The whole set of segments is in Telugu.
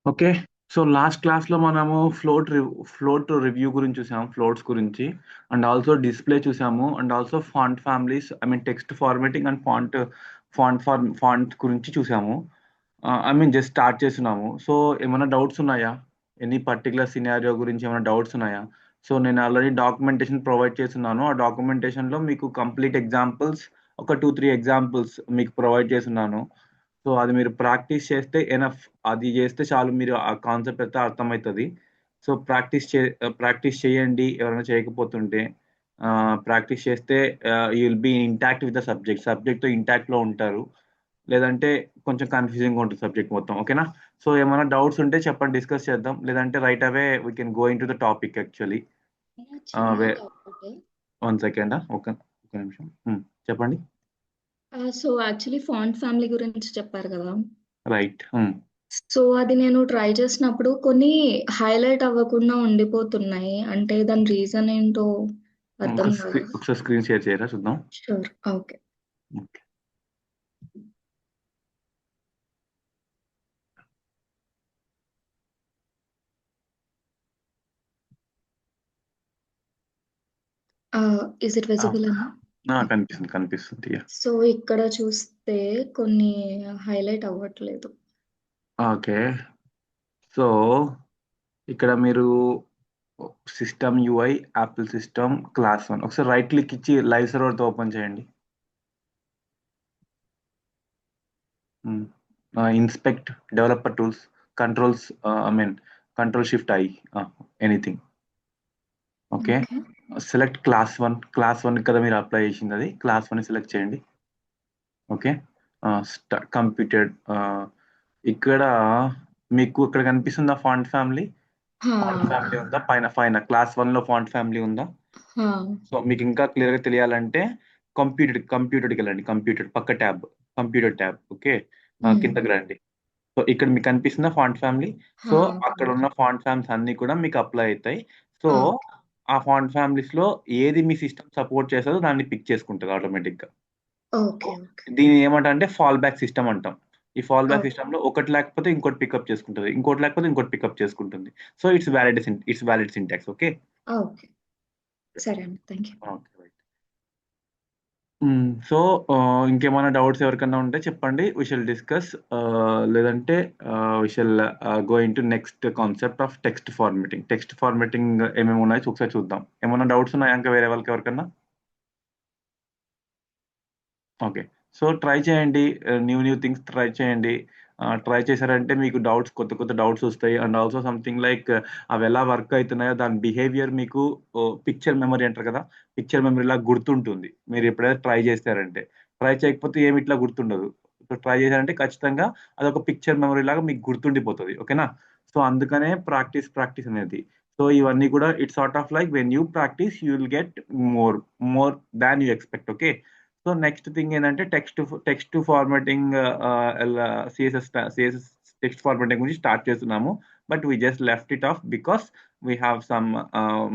ఓకే. సో లాస్ట్ క్లాస్‌లో మనము ఫ్లోట్ రివ్యూ గురించి చూసాము. ఫ్లోట్స్ గురించి అండ్ ఆల్సో డిస్‌ప్లే చూసాము. And also font families text formatting and font గురించి చూసాము. జస్ట్ స్టార్ట్ చేస్తున్నాము. సో ఏమన్నా డౌట్స్ ఉన్నాయా? ఎనీ పర్టిక్యులర్ సినారియో గురించి ఏమైనా డౌట్స్ ఉన్నాయా? సో నేను ఆల్రెడీ డాక్యుమెంటేషన్ ప్రొవైడ్ చేసున్నాను. ఆ డాక్యుమెంటేషన్‌లో మీకు కంప్లీట్ ఎగ్జాంపుల్స్ ఒక 2, 3 ఎగ్జాంపుల్స్ మీకు ప్రొవైడ్ చేసున్నాను. సో అది మీరు ప్రాక్టీస్ చేస్తే ఎనఫ్. అది చేస్తే చాలు, మీరు ఆ కాన్సెప్ట్ అయితే అర్థమవుతుంది. సో ప్రాక్టీస్ చేయండి ఎవరైనా చేయకపోతుంటే. ప్రాక్టీస్ చేస్తే you will be intact with the సబ్జెక్ట్తో ఇంటాక్ట్లో ఉంటారు. లేదంటే కొంచెం కన్ఫ్యూజింగ్ ఉంటుంది సబ్జెక్ట్ మొత్తం. ఓకేనా? సో ఏమైనా డౌట్స్ ఉంటే చెప్పండి, డిస్కస్ చేద్దాం. లేదంటే right away we can go in to the topic actually. చిన్న వే డౌట్. 1 సెకండ్, ఒక నిమిషం. చెప్పండి. సో యాక్చువల్లీ ఫాంట్ ఫ్యామిలీ గురించి చెప్పారు కదా! రైట్. సో అది నేను ట్రై చేసినప్పుడు కొన్ని హైలైట్ అవ్వకుండా ఉండిపోతున్నాయి. అంటే దాని రీజన్ ఏంటో అర్థం కాదు. ఒకసారి స్క్రీన్ షేర్ చేయరా చూద్దాం. Sure. Okay. Okay. Is it visible అన్నా? కనిపిస్తుంది. Yeah. సో ఇక్కడ చూస్తే కొన్ని హైలైట్ అవ్వట్లేదు. ఓకే. సో ఇక్కడ మీరు system UI, Apple system, class 1 ఒకసారి రైట్ క్లిక్ ఇచ్చి లైవ్ సర్వర్తో ఓపెన్ చేయండి. Inspect developer tools, controls, control shift I, anything. Okay. Okay. Select class one కదా మీరు అప్లై చేసింది, అది క్లాస్ 1 సెలెక్ట్ చేయండి. ఓకే. కంప్యూటెడ్. ఇక్కడ మీకు ఇక్కడ కనిపిస్తుందా ఫాంట్ ఫ్యామిలీ? హా. ఫాంట్ ఫ్యామిలీ ఉందా? పైన పైన క్లాస్ 1 లో ఫాంట్ ఫ్యామిలీ ఉందా? హా. సో మీకు ఇంకా క్లియర్ గా తెలియాలంటే కంప్యూటర్కి వెళ్ళండి. కంప్యూటర్ పక్క ట్యాబ్, కంప్యూటర్ ట్యాబ్. ఓకే. హ్మ్. కిందకి రండి. సో ఇక్కడ మీకు కనిపిస్తుందా ఫాంట్ ఫ్యామిలీ? హా. సో అక్కడ ఉన్న ఫాంట్ ఫ్యామ్స్ అన్ని కూడా మీకు అప్లై అవుతాయి. So okay. ఆ ఫాంట్ ఫ్యామిలీస్ లో ఏది మీ సిస్టమ్ సపోర్ట్ చేస్తుందో దాన్ని పిక్ చేసుకుంటుంది ఆటోమేటిక్ గా. ఓకే. ఓకే. దీని ఏమంటే ఫాల్ బ్యాక్ సిస్టమ్ అంటాం. ఈ ఫాల్ బ్యాక్ ఓకే. సిస్టమ్ లో ఒకటి లేకపోతే ఇంకోటి పికప్ చేసుకుంటుంది, ఇంకోటి లేకపోతే ఇంకోటి పికప్ చేసుకుంటుంది. So it's valid syntax. Okay. Okay. సరే అండి. Thank you. Okay, right. So ఇంకేమైనా డౌట్స్ ఎవరికన్నా ఉంటే చెప్పండి, వి షల్ డిస్కస్. లేదంటే we shall go into next concept of text formatting ఏమేమి ఉన్నాయో ఒకసారి చూద్దాం. ఏమైనా డౌట్స్ ఉన్నాయా ఇంకా వేరే వాళ్ళకి ఎవరికన్నా? ఓకే. సో ట్రై చేయండి. న్యూ థింగ్స్ ట్రై చేయండి. ట్రై చేశారంటే మీకు కొత్త డౌట్స్ వస్తాయి. అండ్ ఆల్సో సంథింగ్ లైక్ అవి ఎలా వర్క్ అవుతున్నాయో దాని బిహేవియర్ మీకు పిక్చర్ మెమరీ అంటారు కదా, పిక్చర్ మెమరీ లాగా గుర్తుంటుంది మీరు ఎప్పుడైతే ట్రై చేస్తారంటే. ట్రై చేయకపోతే ఏమి ఇట్లా గుర్తుండదు. సో ట్రై చేశారంటే ఖచ్చితంగా అదొక పిక్చర్ మెమరీ లాగా మీకు గుర్తుండిపోతుంది. ఓకేనా? సో అందుకనే ప్రాక్టీస్ అనేది. సో ఇవన్నీ కూడా it's sort of like when you practice you will get more more than you expect. Okay. So next thing ఏంటంటే text formatting, CSS text formatting గురించి స్టార్ట్ చేస్తున్నాము. But we just left it off because we have some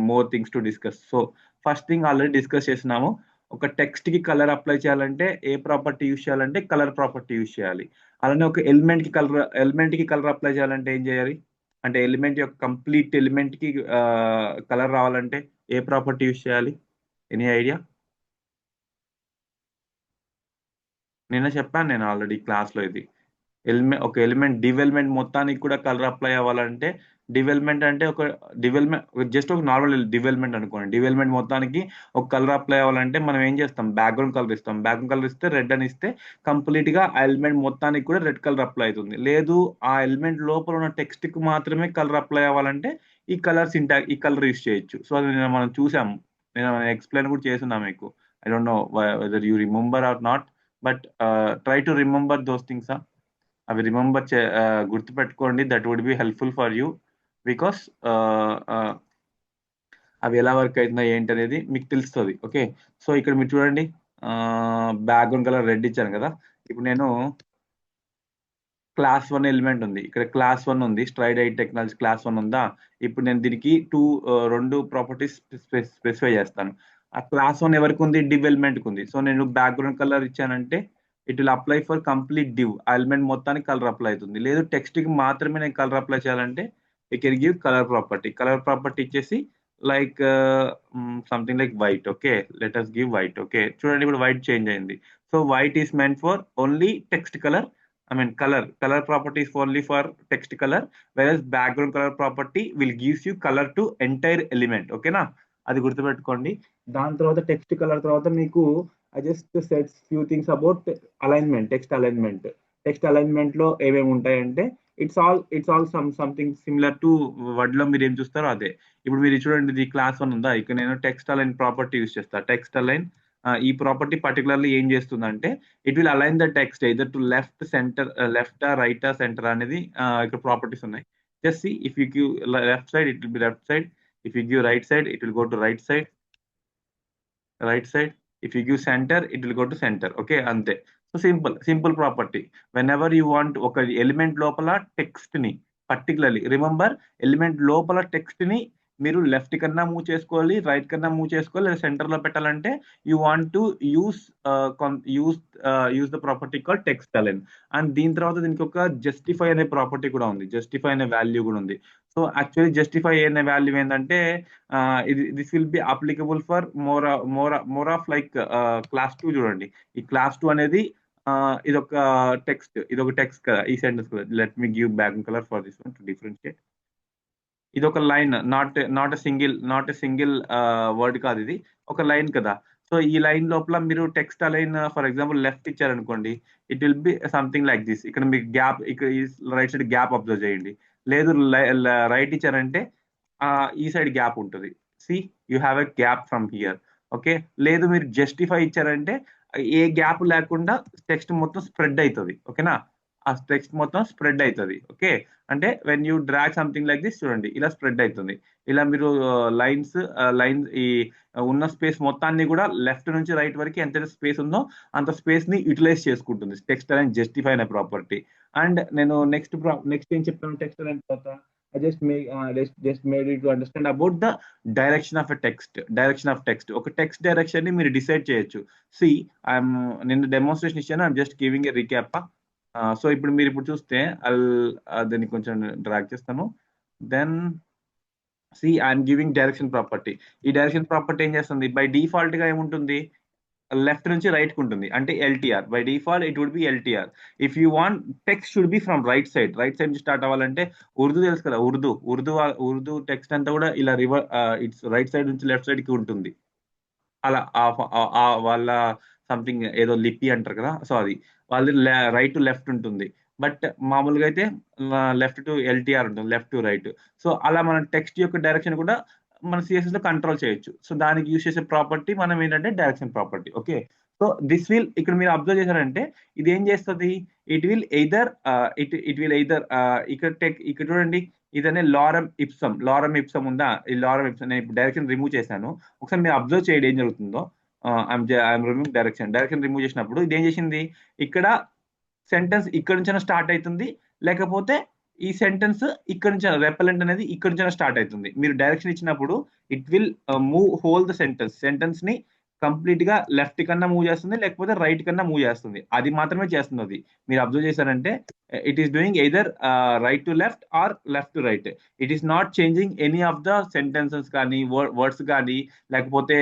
more things to discuss. So first thing already discuss చేస్తున్నాము. ఒక టెక్స్ట్ కి కలర్ అప్లై చేయాలంటే ఏ ప్రాపర్టీ యూజ్ చేయాలంటే కలర్ ప్రాపర్టీ యూజ్ చేయాలి. అలానే ఒక ఎలిమెంట్ కి కలర్ అప్లై చేయాలంటే ఏం చేయాలి? అంటే ఎలిమెంట్ యొక్క కంప్లీట్ ఎలిమెంట్ కి కలర్ రావాలంటే ఏ ప్రాపర్టీ యూజ్ చేయాలి? Any idea? నిన్న చెప్పాను నేను ఆల్రెడీ క్లాస్లో ఇది. ఒక ఎలిమెంట్ డివెల్మెంట్ మొత్తానికి కూడా కలర్ అప్లై అవ్వాలంటే, డివెల్మెంట్ అంటే ఒక డివెల్మెంట్ జస్ట్ ఒక నార్మల్ డివెల్మెంట్ అనుకోండి. డివెల్మెంట్ మొత్తానికి ఒక కలర్ అప్లై అవ్వాలంటే మనం ఏం చేస్తాం? బ్యాక్గ్రౌండ్ కలర్ ఇస్తాం. బ్యాక్గ్రౌండ్ కలర్ ఇస్తే రెడ్ అని ఇస్తే కంప్లీట్ గా ఆ ఎలిమెంట్ మొత్తానికి కూడా రెడ్ కలర్ అప్లై అవుతుంది. లేదు ఆ ఎలిమెంట్ లోపల ఉన్న టెక్స్ట్ కి మాత్రమే కలర్ అప్లై అవ్వాలంటే ఈ కలర్ యూస్ చేయొచ్చు. సో అది మనం చూసాము. నేను ఎక్స్ప్లెయిన్ కూడా చేస్తున్నా మీకు. I don't know whether you remember or not, but try to remember those things. అవి గుర్తుపెట్టుకోండి. That would be helpful for you. Because అవి ఎలా వర్క్ అవుతున్నాయి ఏంటి అనేది మీకు తెలుస్తుంది. ఓకే. సో ఇక్కడ మీరు చూడండి, బ్యాక్గ్రౌండ్ కలర్ రెడ్ ఇచ్చాను కదా. ఇప్పుడు నేను క్లాస్ 1 ఎలిమెంట్ ఉంది, ఇక్కడ క్లాస్ 1 ఉంది, స్ట్రైడ్ ఐ టెక్నాలజీ క్లాస్ 1 ఉందా. ఇప్పుడు నేను దీనికి రెండు ప్రాపర్టీస్ స్పెసిఫై చేస్తాను. ఆ క్లాస్ 1 ఎవరికి ఉంది? డివెల్మెంట్ కి ఉంది. సో నేను బ్యాక్గ్రౌండ్ కలర్ ఇచ్చానంటే it will apply for complete div, element మొత్తానికి కలర్ అప్లై అవుతుంది. లేదు టెక్స్ట్ కి మాత్రమే నేను కలర్ అప్లై చేయాలంటే you can give colour property ఇచ్చేసి like something like white. Okay, let us give white. Okay, చూడండి ఇప్పుడు వైట్ చేంజ్ అయింది. So white is meant for only text colour, I mean color property is only for text color, whereas background color property will gives you color to entire element. ఓకేనా, అది గుర్తుపెట్టుకోండి. దాని తర్వాత టెక్స్ట్ కలర్ తర్వాత మీకు I just said few things about alignment, text alignment లో ఏమేమి ఉంటాయంటే it's all something similar to word లో మీరు ఏం చూస్తారో అదే. ఇప్పుడు మీరు చూడండి, ఇది క్లాస్ 1 ఉందా, ఇక్కడ నేను టెక్స్ట్ అలైన్ ప్రాపర్టీ యూస్ చేస్తా. టెక్స్ట్ అలైన్ ఈ ప్రాపర్టీ పర్టికులర్లీ ఏం చేస్తుందంటే it will align the text either to left, centre, left, right, centre అనేది ఇక్కడ ప్రాపర్టీస్ ఉన్నాయి. Just see if you give left side it will be left side, if you give right side it will go to right side, if you give centre it will go to centre. Okay, అంతే. So simple property. When ever you want ఒక ఎలిమెంట్ లోపల టెక్స్ట్ ని, పర్టికులర్లీ రిమెంబర్, ఎలిమెంట్ లోపల టెక్స్ట్ ని మీరు లెఫ్ట్ కన్నా మూవ్ చేసుకోవాలి, రైట్ కన్నా మూవ్ చేసుకోవాలి, లేదా సెంటర్ లో పెట్టాలంటే you want to use use the property call text align. And దీని తర్వాత దీనికి ఒక జస్టిఫై అనే ప్రాపర్టీ కూడా ఉంది, జస్టిఫై అనే వాల్యూ కూడా ఉంది. సో యాక్చువల్లీ జస్టిఫై అనే వాల్యూ ఏంటంటే this will be applicable for more of like class 2. చూడండి, ఈ క్లాస్ 2 అనేది ఇదొక టెక్స్ట్ కదా, ఈ సెంటెన్స్ కదా. Let me give background colour for this one to differentiate. ఇది ఒక లైన్, నాట్ సింగిల్ వర్డ్ కాదు, ఇది ఒక లైన్ కదా. సో ఈ లైన్ లోపల మీరు text align for example left ఇచ్చారనుకోండి, it will be something like this. ఇక్కడ మీకు గ్యాప్, ఇక్కడ రైట్ సైడ్ గ్యాప్ అబ్జర్వ్ చేయండి. లేదు రైట్ ఇచ్చారంటే ఈ సైడ్ గ్యాప్ ఉంటుంది. See you have a gap from here. Okay, లేదు మీరు జస్టిఫై ఇచ్చారంటే ఏ గ్యాప్ లేకుండా టెక్స్ట్ మొత్తం స్ప్రెడ్ అవుతుంది. ఓకేనా, ఆ టెక్స్ట్ మొత్తం స్ప్రెడ్ అవుతుంది. ఓకే, అంటే when you drag something like this, చూడండి ఇలా స్ప్రెడ్ అవుతుంది. ఇలా మీరు లైన్స్ ఈ ఉన్న స్పేస్ మొత్తాన్ని కూడా లెఫ్ట్ నుంచి రైట్ వరకు ఎంత స్పేస్ ఉందో అంత స్పేస్ ని యూటిలైజ్ చేసుకుంటుంది టెక్స్ట్ అలైన్ జస్టిఫై అనే ప్రాపర్టీ. అండ్ నేను నెక్స్ట్ ఏం చెప్తాను టెక్స్ట్ అలైన్ తర్వాత, I just made it to understand about the direction of text. ఒక టెక్స్ట్ డైరెక్షన్ ని మీరు డిసైడ్ చేయొచ్చు. సి నేను డెమోన్స్ట్రేషన్ ఇచ్చాను, I'm just giving a recap. So ఇప్పుడు మీరు చూస్తే దాన్ని కొంచెం డ్రాగ్ చేస్తాను. Then see I'm giving direction property. ఈ డైరెక్షన్ ప్రాపర్టీ ఏం చేస్తుంది, బై డిఫాల్ట్ గా ఏముంటుంది, లెఫ్ట్ నుంచి రైట్ కు ఉంటుంది, అంటే LTR. By default it would be LTR. If you want text should be from right side నుంచి స్టార్ట్ అవ్వాలంటే ఉర్దూ తెలుసు కదా, ఉర్దూ టెక్స్ట్ అంతా కూడా ఇలా ఇట్స్ రైట్ సైడ్ నుంచి లెఫ్ట్ సైడ్ కి ఉంటుంది. అలా వాళ్ళ సంథింగ్ ఏదో లిపి అంటారు కదా, సో అది వాళ్ళది రైట్ టు లెఫ్ట్ ఉంటుంది. బట్ మామూలుగా అయితే లెఫ్ట్ టు ఎల్టీఆర్ ఉంటుంది, లెఫ్ట్ టు రైట్. సో అలా మన టెక్స్ట్ యొక్క డైరెక్షన్ కూడా మన సిఎస్ఎస్ లో కంట్రోల్ చేయొచ్చు. సో దానికి యూజ్ చేసే ప్రాపర్టీ మనం ఏంటంటే direction property. Okay, so this will, ఇక్కడ మీరు అబ్జర్వ్ చేశారంటే ఇది ఏం చేస్తుంది, ఇట్ విల్ ఎయిదర్ ఇక్కడ చూడండి, ఇదనే లారమ్ ఇప్సమ్ ఉందా, ఈ లారమ్ ఇప్సమ్ నేను ఇప్పుడు డైరెక్షన్ రిమూవ్ చేశాను. ఒకసారి మీరు అబ్జర్వ్ చేయండి ఏం జరుగుతుందో. ఐఎమ్ రిమూవ్ డైరెక్షన్ రిమూవ్ చేసినప్పుడు ఇది ఏం చేసింది, ఇక్కడ సెంటెన్స్ ఇక్కడ నుంచి స్టార్ట్ అవుతుంది, లేకపోతే ఈ సెంటెన్స్ ఇక్కడ నుంచి రెపెలెంట్ అనేది ఇక్కడ నుంచి స్టార్ట్ అవుతుంది. మీరు డైరెక్షన్ ఇచ్చినప్పుడు it will move whole the sentence ని కంప్లీట్ గా లెఫ్ట్ కన్నా మూవ్ చేస్తుంది, లేకపోతే రైట్ కన్నా మూవ్ చేస్తుంది. అది మాత్రమే చేస్తుంది. అది మీరు అబ్జర్వ్ చేశారంటే it is doing either right to left or left to right. It is not changing any of the sentences కానీ వర్డ్స్ కానీ లేకపోతే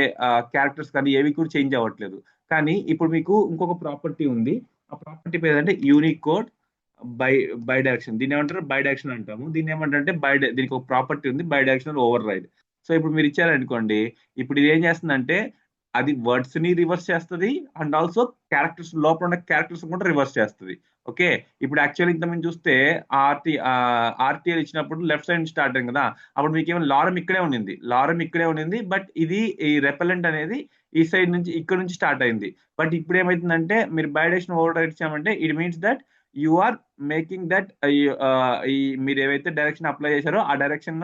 క్యారెక్టర్స్ కానీ ఏవి కూడా చేంజ్ అవ్వట్లేదు. కానీ ఇప్పుడు మీకు ఇంకొక ప్రాపర్టీ ఉంది. ఆ ప్రాపర్టీ పేరు అంటే యూనిక్ కోడ్ బై డైరెక్షన్. దీన్ని ఏమంటారు, బై డైరెక్షన్ అంటాము. దీన్ని ఏమంటారంటే దీనికి ఒక ప్రాపర్టీ ఉంది, bidirectional override. So ఇప్పుడు మీరు ఇచ్చారనుకోండి, ఇప్పుడు ఇది ఏం చేస్తుందంటే అది వర్డ్స్ ని రివర్స్ చేస్తుంది అండ్ ఆల్సో క్యారెక్టర్స్ లోపల ఉన్న క్యారెక్టర్స్ కూడా రివర్స్ చేస్తుంది. ఓకే, ఇప్పుడు యాక్చువల్లీ ఇంత మేము చూస్తే ఆర్టీఎల్ ఇచ్చినప్పుడు లెఫ్ట్ సైడ్ నుంచి స్టార్ట్ అయింది కదా, అప్పుడు మీకు ఏమో లారం ఇక్కడే ఉండింది, బట్ ఇది ఈ రెపెలెంట్ అనేది ఈ సైడ్ నుంచి ఇక్కడ నుంచి స్టార్ట్ అయింది. బట్ ఇప్పుడు ఏమైతుందంటే మీరు బై డైరెక్షన్ ఓవర్ రైడ్ ఇచ్చామంటే it means that you are making that మీరు ఏవైతే డైరెక్షన్ అప్లై చేశారో ఆ డైరెక్షన్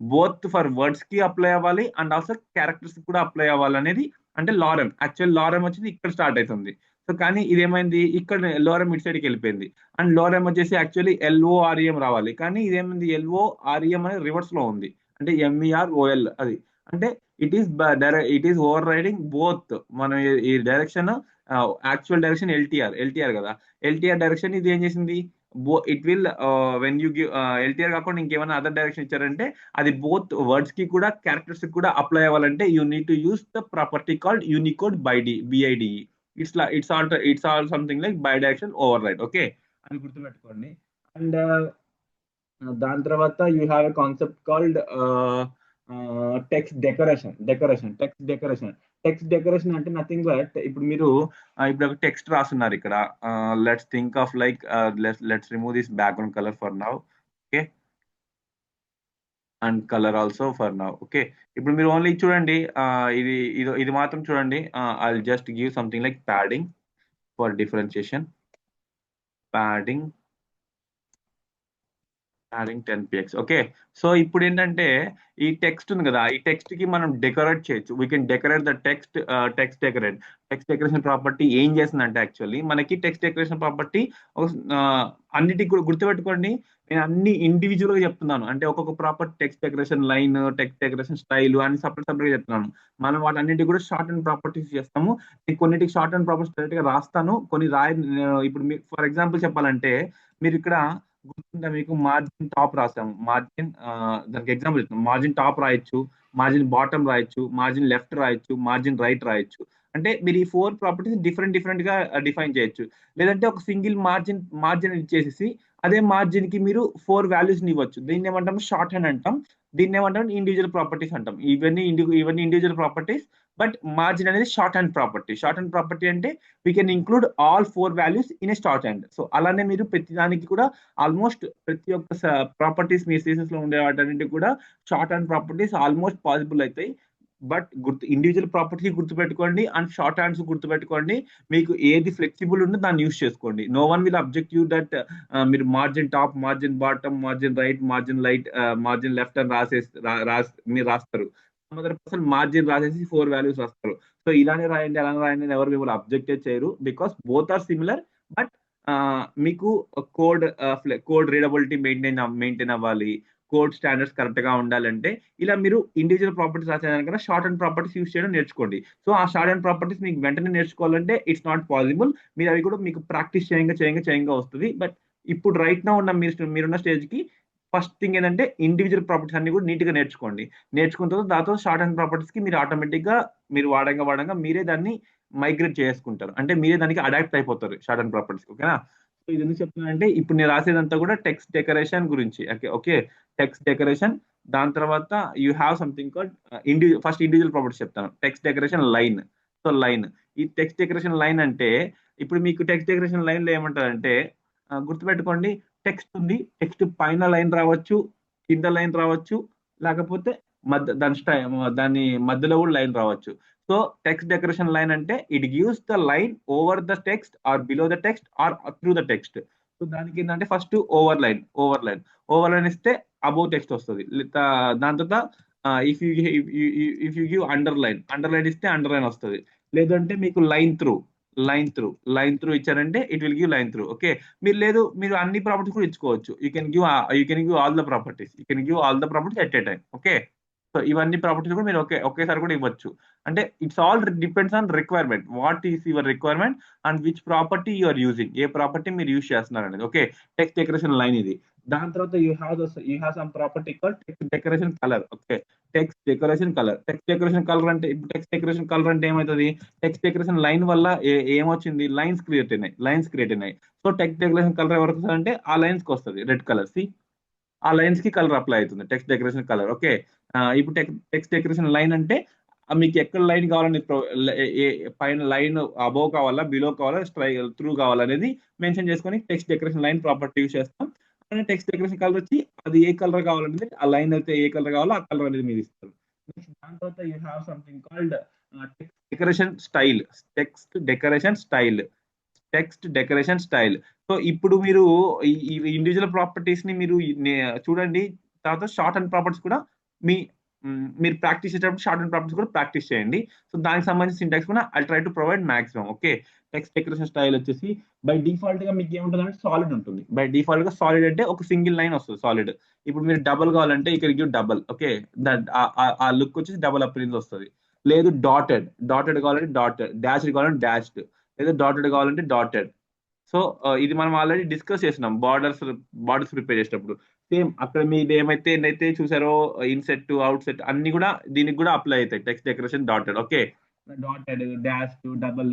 బోత్ ఫర్ వర్డ్స్ కి అప్లై అవ్వాలి అండ్ ఆల్సో క్యారెక్టర్స్ కూడా అప్లై అవ్వాలి అనేది, అంటే లారం. యాక్చువల్ లారం వచ్చేసి ఇక్కడ స్టార్ట్ అవుతుంది. సో కానీ ఇదేమైంది, ఇక్కడ లోరం ఇటు సైడ్కి వెళ్ళిపోయింది. అండ్ లోరం వచ్చేసి యాక్చువల్లీ ఎల్ఓఆర్ఈఎం రావాలి, కానీ ఇదేమైంది ఎల్ఓఆర్ఈఎం అనేది రివర్స్ లో ఉంది, అంటే ఎంఈఆర్ఓఎల్. అది అంటే it is over riding both. మనం ఈ డైరెక్షన్ యాక్చువల్ డైరెక్షన్ ఎల్టీఆర్ కదా. ఎల్టీఆర్ డైరెక్షన్ ఇది ఏం చేసింది, it will when you give LTR కాకుండా ఇంకేమైనా అదర్ డైరెక్షన్ ఇచ్చారంటే అది బోత్ వర్డ్స్ కి కూడా క్యారెక్టర్స్ కి కూడా అప్లై అవ్వాలంటే you need to use the property called Unicode B I D E. It's all something like by direction override. Okay, అని గుర్తుపెట్టుకోండి. అండ్ దాని తర్వాత you have a concept called text decoration అంటే నథింగ్ బట్ ఇప్పుడు మీరు ఇప్పుడు ఒక టెక్స్ట్ రాస్తున్నారు ఇక్కడ. Let's think of like let's remove this background colour for now. Okay, and colour also for now. Okay, ఇప్పుడు మీరు ఓన్లీ చూడండి, ఇది మాత్రం చూడండి. I just give something like padding for differentiation. Padding 10px. Okay, so ఇప్పుడు ఏంటంటే ఈ టెక్స్ట్ ఉంది కదా, ఈ టెక్స్ట్ కి మనం డెకరేట్ చేయొచ్చు. We can decorate the text decoration property ఏం చేస్తుందంటే యాక్చువల్లీ మనకి టెక్స్ట్ డెకరేషన్ ప్రాపర్టీ అన్నిటికి కూడా గుర్తుపెట్టుకోండి. నేను అన్ని ఇండివిజువల్ గా చెప్తున్నాను, అంటే ఒక్కొక్క property text decoration line, text decoration style అని సపరేట్ గా చెప్తున్నాను. మనం వాటన్నిటి కూడా షార్ట్ అండ్ ప్రాపర్టీస్ చేస్తాము. నేను కొన్నిటికి షార్ట్ అండ్ ప్రాపర్టీస్ డైరెక్ట్ గా రాస్తాను, కొన్ని ఇప్పుడు ఫర్ ఎగ్జాంపుల్ చెప్పాలంటే మీరు ఇక్కడ గుర్తుంటే మీకు మార్జిన్ టాప్ రాసాము. దానికి ఎగ్జాంపుల్ ఇస్తాం. మార్జిన్ టాప్ రాయొచ్చు, మార్జిన్ బాటమ్ రాయొచ్చు, మార్జిన్ లెఫ్ట్ రాయొచ్చు, మార్జిన్ రైట్ రాయొచ్చు. అంటే మీరు ఈ 4 ప్రాపర్టీస్ డిఫరెంట్ గా డిఫైన్ చేయొచ్చు. లేదంటే ఒక సింగిల్ మార్జిన్ ఇచ్చేసి అదే మార్జిన్ కి మీరు 4 వాల్యూస్ ఇవ్వచ్చు. దీన్ని ఏమంటాం, షార్ట్ హ్యాండ్ అంటాం. దీన్ని ఏమంటాం, ఇండివిజువల్ ప్రాపర్టీస్ అంటాం. ఇవన్నీ ఇండివిజువల్ ప్రాపర్టీస్, బట్ మార్జిన్ అనేది షార్ట్ హ్యాండ్ ప్రాపర్టీ అంటే we can include all 4 values in a short hand. So అలానే మీరు ప్రతి దానికి కూడా ఆల్మోస్ట్ ప్రతి ఒక్క ప్రాపర్టీస్ మీ సీసెస్ లో ఉండే వాటన్నింటికి కూడా shorthand properties almost possible అవుతాయి. బట్ ఇండివిజువల్ ప్రాపర్టీ గుర్తుపెట్టుకోండి అండ్ షార్ట్ హ్యాండ్స్ గుర్తుపెట్టుకోండి. మీకు ఏది ఫ్లెక్సిబుల్ ఉందో దాన్ని యూస్ చేసుకోండి. No one will object you that మీరు margin top, margin bottom, margin right, margin left అని మీరు రాస్తారు. మార్జిన్ రాసేసి 4 వాల్యూస్ రాస్తారు. సో ఇలానే రాయండి, అలానే రాయండి అని ఎవరు మిమ్మల్ని అబ్జెక్ట్ చేయరు. Because both are similar, but మీకు కోడ్ రీడబిలిటీ మెయింటైన్ అవ్వాలి, కోడ్ స్టాండర్డ్స్ కరెక్ట్ గా ఉండాలంటే ఇలా మీరు ఇండివిజువల్ ప్రాపర్టీస్ రాసేదానికన్నా షార్ట్ అండ్ ప్రాపర్టీస్ యూస్ చేయడం నేర్చుకోండి. సో ఆ షార్ట్ అండ్ ప్రాపర్టీస్ మీకు వెంటనే నేర్చుకోవాలంటే ఇట్స్ నాట్ పాసిబుల్. మీరు అవి కూడా మీకు ప్రాక్టీస్ చేయంగా వస్తుంది. బట్ ఇప్పుడు రైట్ నా ఉన్న మీరున్న స్టేజ్ కి ఫస్ట్ థింగ్ ఏంటంటే ఇండివిజువల్ ప్రాపర్టీస్ అన్ని కూడా నీట్ గా నేర్చుకున్న తర్వాత దాంతో షార్ట్ అండ్ ప్రాపర్టీస్ కి మీరు ఆటోమేటిక్ గా మీరు వాడంగా మీరే దాన్ని మైగ్రేట్ చేసుకుంటారు. అంటే మీరే దానికి అడాప్ట్ అయిపోతారు షార్ట్ అండ్ ప్రాపర్టీస్. ఓకేనా, సో ఇది ఎందుకు చెప్తున్నానంటే ఇప్పుడు నేను రాసేదంతా కూడా టెక్స్ట్ డెకరేషన్ గురించి. Okay, text decoration. దాని తర్వాత you have something called first individual properties చెప్తాను. Text decoration line. So line, ఈ టెక్స్ట్ డెకరేషన్ లైన్ అంటే ఇప్పుడు మీకు టెక్స్ట్ డెకరేషన్ లైన్ లో ఏమంటారంటే గుర్తుపెట్టుకోండి, టెక్స్ట్ ఉంది, టెక్స్ట్ పైన లైన్ రావచ్చు, కింద లైన్ రావచ్చు, లేకపోతే దాని మధ్యలో కూడా లైన్ రావచ్చు. సో టెక్స్ట్ డెకరేషన్ లైన్ అంటే it gives the line over the text are below the text or through the text. So దానికి ఏంటంటే ఫస్ట్ ఓవర్ లైన్ ఇస్తే అబోవ్ టెక్స్ట్ వస్తుంది. దాని తర్వాత if you give under line ఇస్తే అండర్ లైన్ వస్తుంది. లేదంటే మీకు లైన్ త్రూ ఇచ్చారంటే it will give line through. Okay, మీరు అన్ని ప్రాపర్టీస్ కూడా ఇచ్చుకోవచ్చు. You can give all the properties at a time. Okay, so ఇవన్నీ ప్రాపర్టీస్ కూడా మీరు ఒకేసారి కూడా ఇవ్వచ్చు. అంటే it's all depends on requirement. What is your requirement and which property you are using, ఏ ప్రాపర్టీ మీరు యూజ్ చేస్తున్నారు అనేది. ఓకే, టెక్స్ట్ డెకరేషన్ లైన్ ఇది. దాని తర్వాత you have some property called text decoration colour. Okay, text decoration colour అంటే ఇప్పుడు టెక్స్ట్ డెకరేషన్ కలర్ అంటే ఏమవుతుంది, టెక్స్ట్ డెకరేషన్ లైన్ వల్ల ఏమొచ్చింది, లైన్స్ క్రియేట్ అయినాయి. సో టెక్స్ట్ డెకరేషన్ కలర్ ఎవరికి వస్తుంది అంటే ఆ లైన్స్ కి వస్తుంది, రెడ్ కలర్. ఆ లైన్స్ కి కలర్ అప్లై అవుతుంది, టెక్స్ట్ డెకరేషన్ కలర్. ఓకే, ఇప్పుడు టెక్స్ట్ డెకరేషన్ లైన్ అంటే మీకు ఎక్కడ లైన్ కావాలని, పైన లైన్ అబోవ్ కావాలా, బిలో కావాలా, త్రూ కావాలనేది మెన్షన్ చేసుకొని text decoration line property use చేస్తాం. టెక్స్ట్ డెకరేషన్ కలర్ వచ్చి అది ఏ కలర్ కావాలనేది, ఆ లైన్ అయితే ఏ కలర్ కావాలో ఆ కలర్ అనేది మీరు ఇస్తారు. దాని తర్వాత you have something called text decoration style. So ఇప్పుడు మీరు ఈ ఇండివిజువల్ ప్రాపర్టీస్ ని మీరు చూడండి. తర్వాత షార్ట్ అండ్ ప్రాపర్టీస్ కూడా మీరు ప్రాక్టీస్ చేసేటప్పుడు షార్ట్ అండ్ ప్రాపర్టీస్ కూడా ప్రాక్టీస్ చేయండి. సో దానికి సంబంధించిన సింటాక్స్ కూడా I try to provide maximum. Okay, text decoration style వచ్చేసి బై డిఫాల్ట్ గా మీకు ఏముంటుంది అంటే సాలిడ్ ఉంటుంది. బై డిఫాల్ట్ గా సాలిడ్ అంటే ఒక సింగిల్ లైన్ వస్తుంది సాలిడ్. ఇప్పుడు మీరు డబుల్ కావాలంటే ఇక్కడ గివ్ డబుల్. ఓకే, ఆ లుక్ వచ్చేసి డబుల్ అప్రీల్ వస్తుంది. లేదు డాటెడ్ కావాలంటే డాటెడ్, డాష్డ్ కావాలంటే డాష్డ్, లేదా డాటెడ్ కావాలంటే డాటెడ్. సో ఇది మనం ఆల్రెడీ డిస్కస్ చేసినాం బార్డర్స్ ప్రిపేర్ చేసేటప్పుడు. సేమ్ అక్కడ మీరు ఏంటైతే చూసారో ఇన్సెట్ అవుట్ సెట్ అన్ని కూడా దీనికి కూడా అప్లై అవుతాయి. Text decoration dotted, okay. Dotted, dash, double,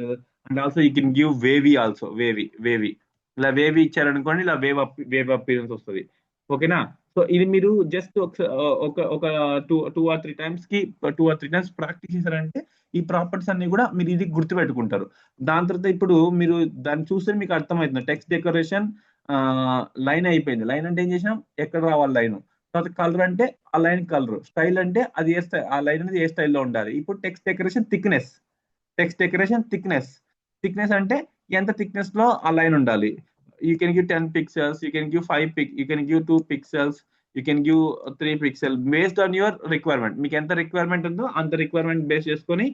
and also you can give wavy also. Wavy ఇలా వేవీ ఇచ్చారనుకోండి, ఇలా వేవ్ అపీరెన్స్ వస్తుంది, ఓకేనా. సో ఇది మీరు జస్ట్ ఒక ఒక టూ ఆర్ త్రీ టైమ్స్ కి 2 or 3 times ప్రాక్టీస్ చేశారంటే ఈ ప్రాపర్టీస్ అన్ని కూడా మీరు ఇది గుర్తుపెట్టుకుంటారు. దాని తర్వాత ఇప్పుడు మీరు దాన్ని చూస్తే మీకు అర్థమవుతుంది. టెక్స్ట్ డెకరేషన్ లైన్ అయిపోయింది. లైన్ అంటే ఏం చేసినాం, ఎక్కడ రావాలి లైన్. తర్వాత కలర్ అంటే ఆ లైన్ కలర్. స్టైల్ అంటే అది ఏ స్టైల్, ఆ లైన్ అనేది ఏ స్టైల్లో ఉండాలి. ఇప్పుడు టెక్స్ట్ డెకరేషన్ థిక్నెస్ అంటే ఎంత థిక్నెస్ లో ఆ లైన్ ఉండాలి. You can give 10 pixels, you can give 5 you can give 2 pixels, you can give 3 pixels based on your requirement. మీకు ఎంత రిక్వైర్మెంట్ ఉందో అంత రిక్వైర్మెంట్ బేస్ చేసుకొని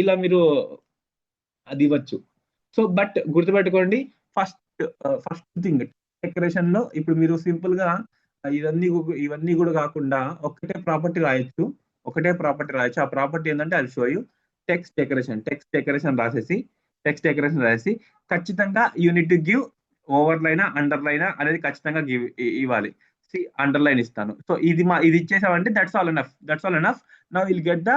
ఇలా మీరు అది ఇవ్వచ్చు. సో బట్ గుర్తుపెట్టుకోండి, ఫస్ట్ ఫస్ట్ థింగ్ డెకరేషన్ లో ఇప్పుడు మీరు సింపుల్ గా ఇవన్నీ కూడా కాకుండా ఒకటే ప్రాపర్టీ రాయొచ్చు. ఆ ప్రాపర్టీ ఏంటంటే అది షో యూ టెక్స్ట్ డెకరేషన్ రాసేసి ఖచ్చితంగా యూనిట్ టు గివ్ ఓవర్ లైనా అండర్ లైనా అనేది ఖచ్చితంగా ఇవ్వాలి. అండర్లైన్ ఇస్తాను. సో ఇది ఇచ్చేసామంటే that's all enough. Now will get the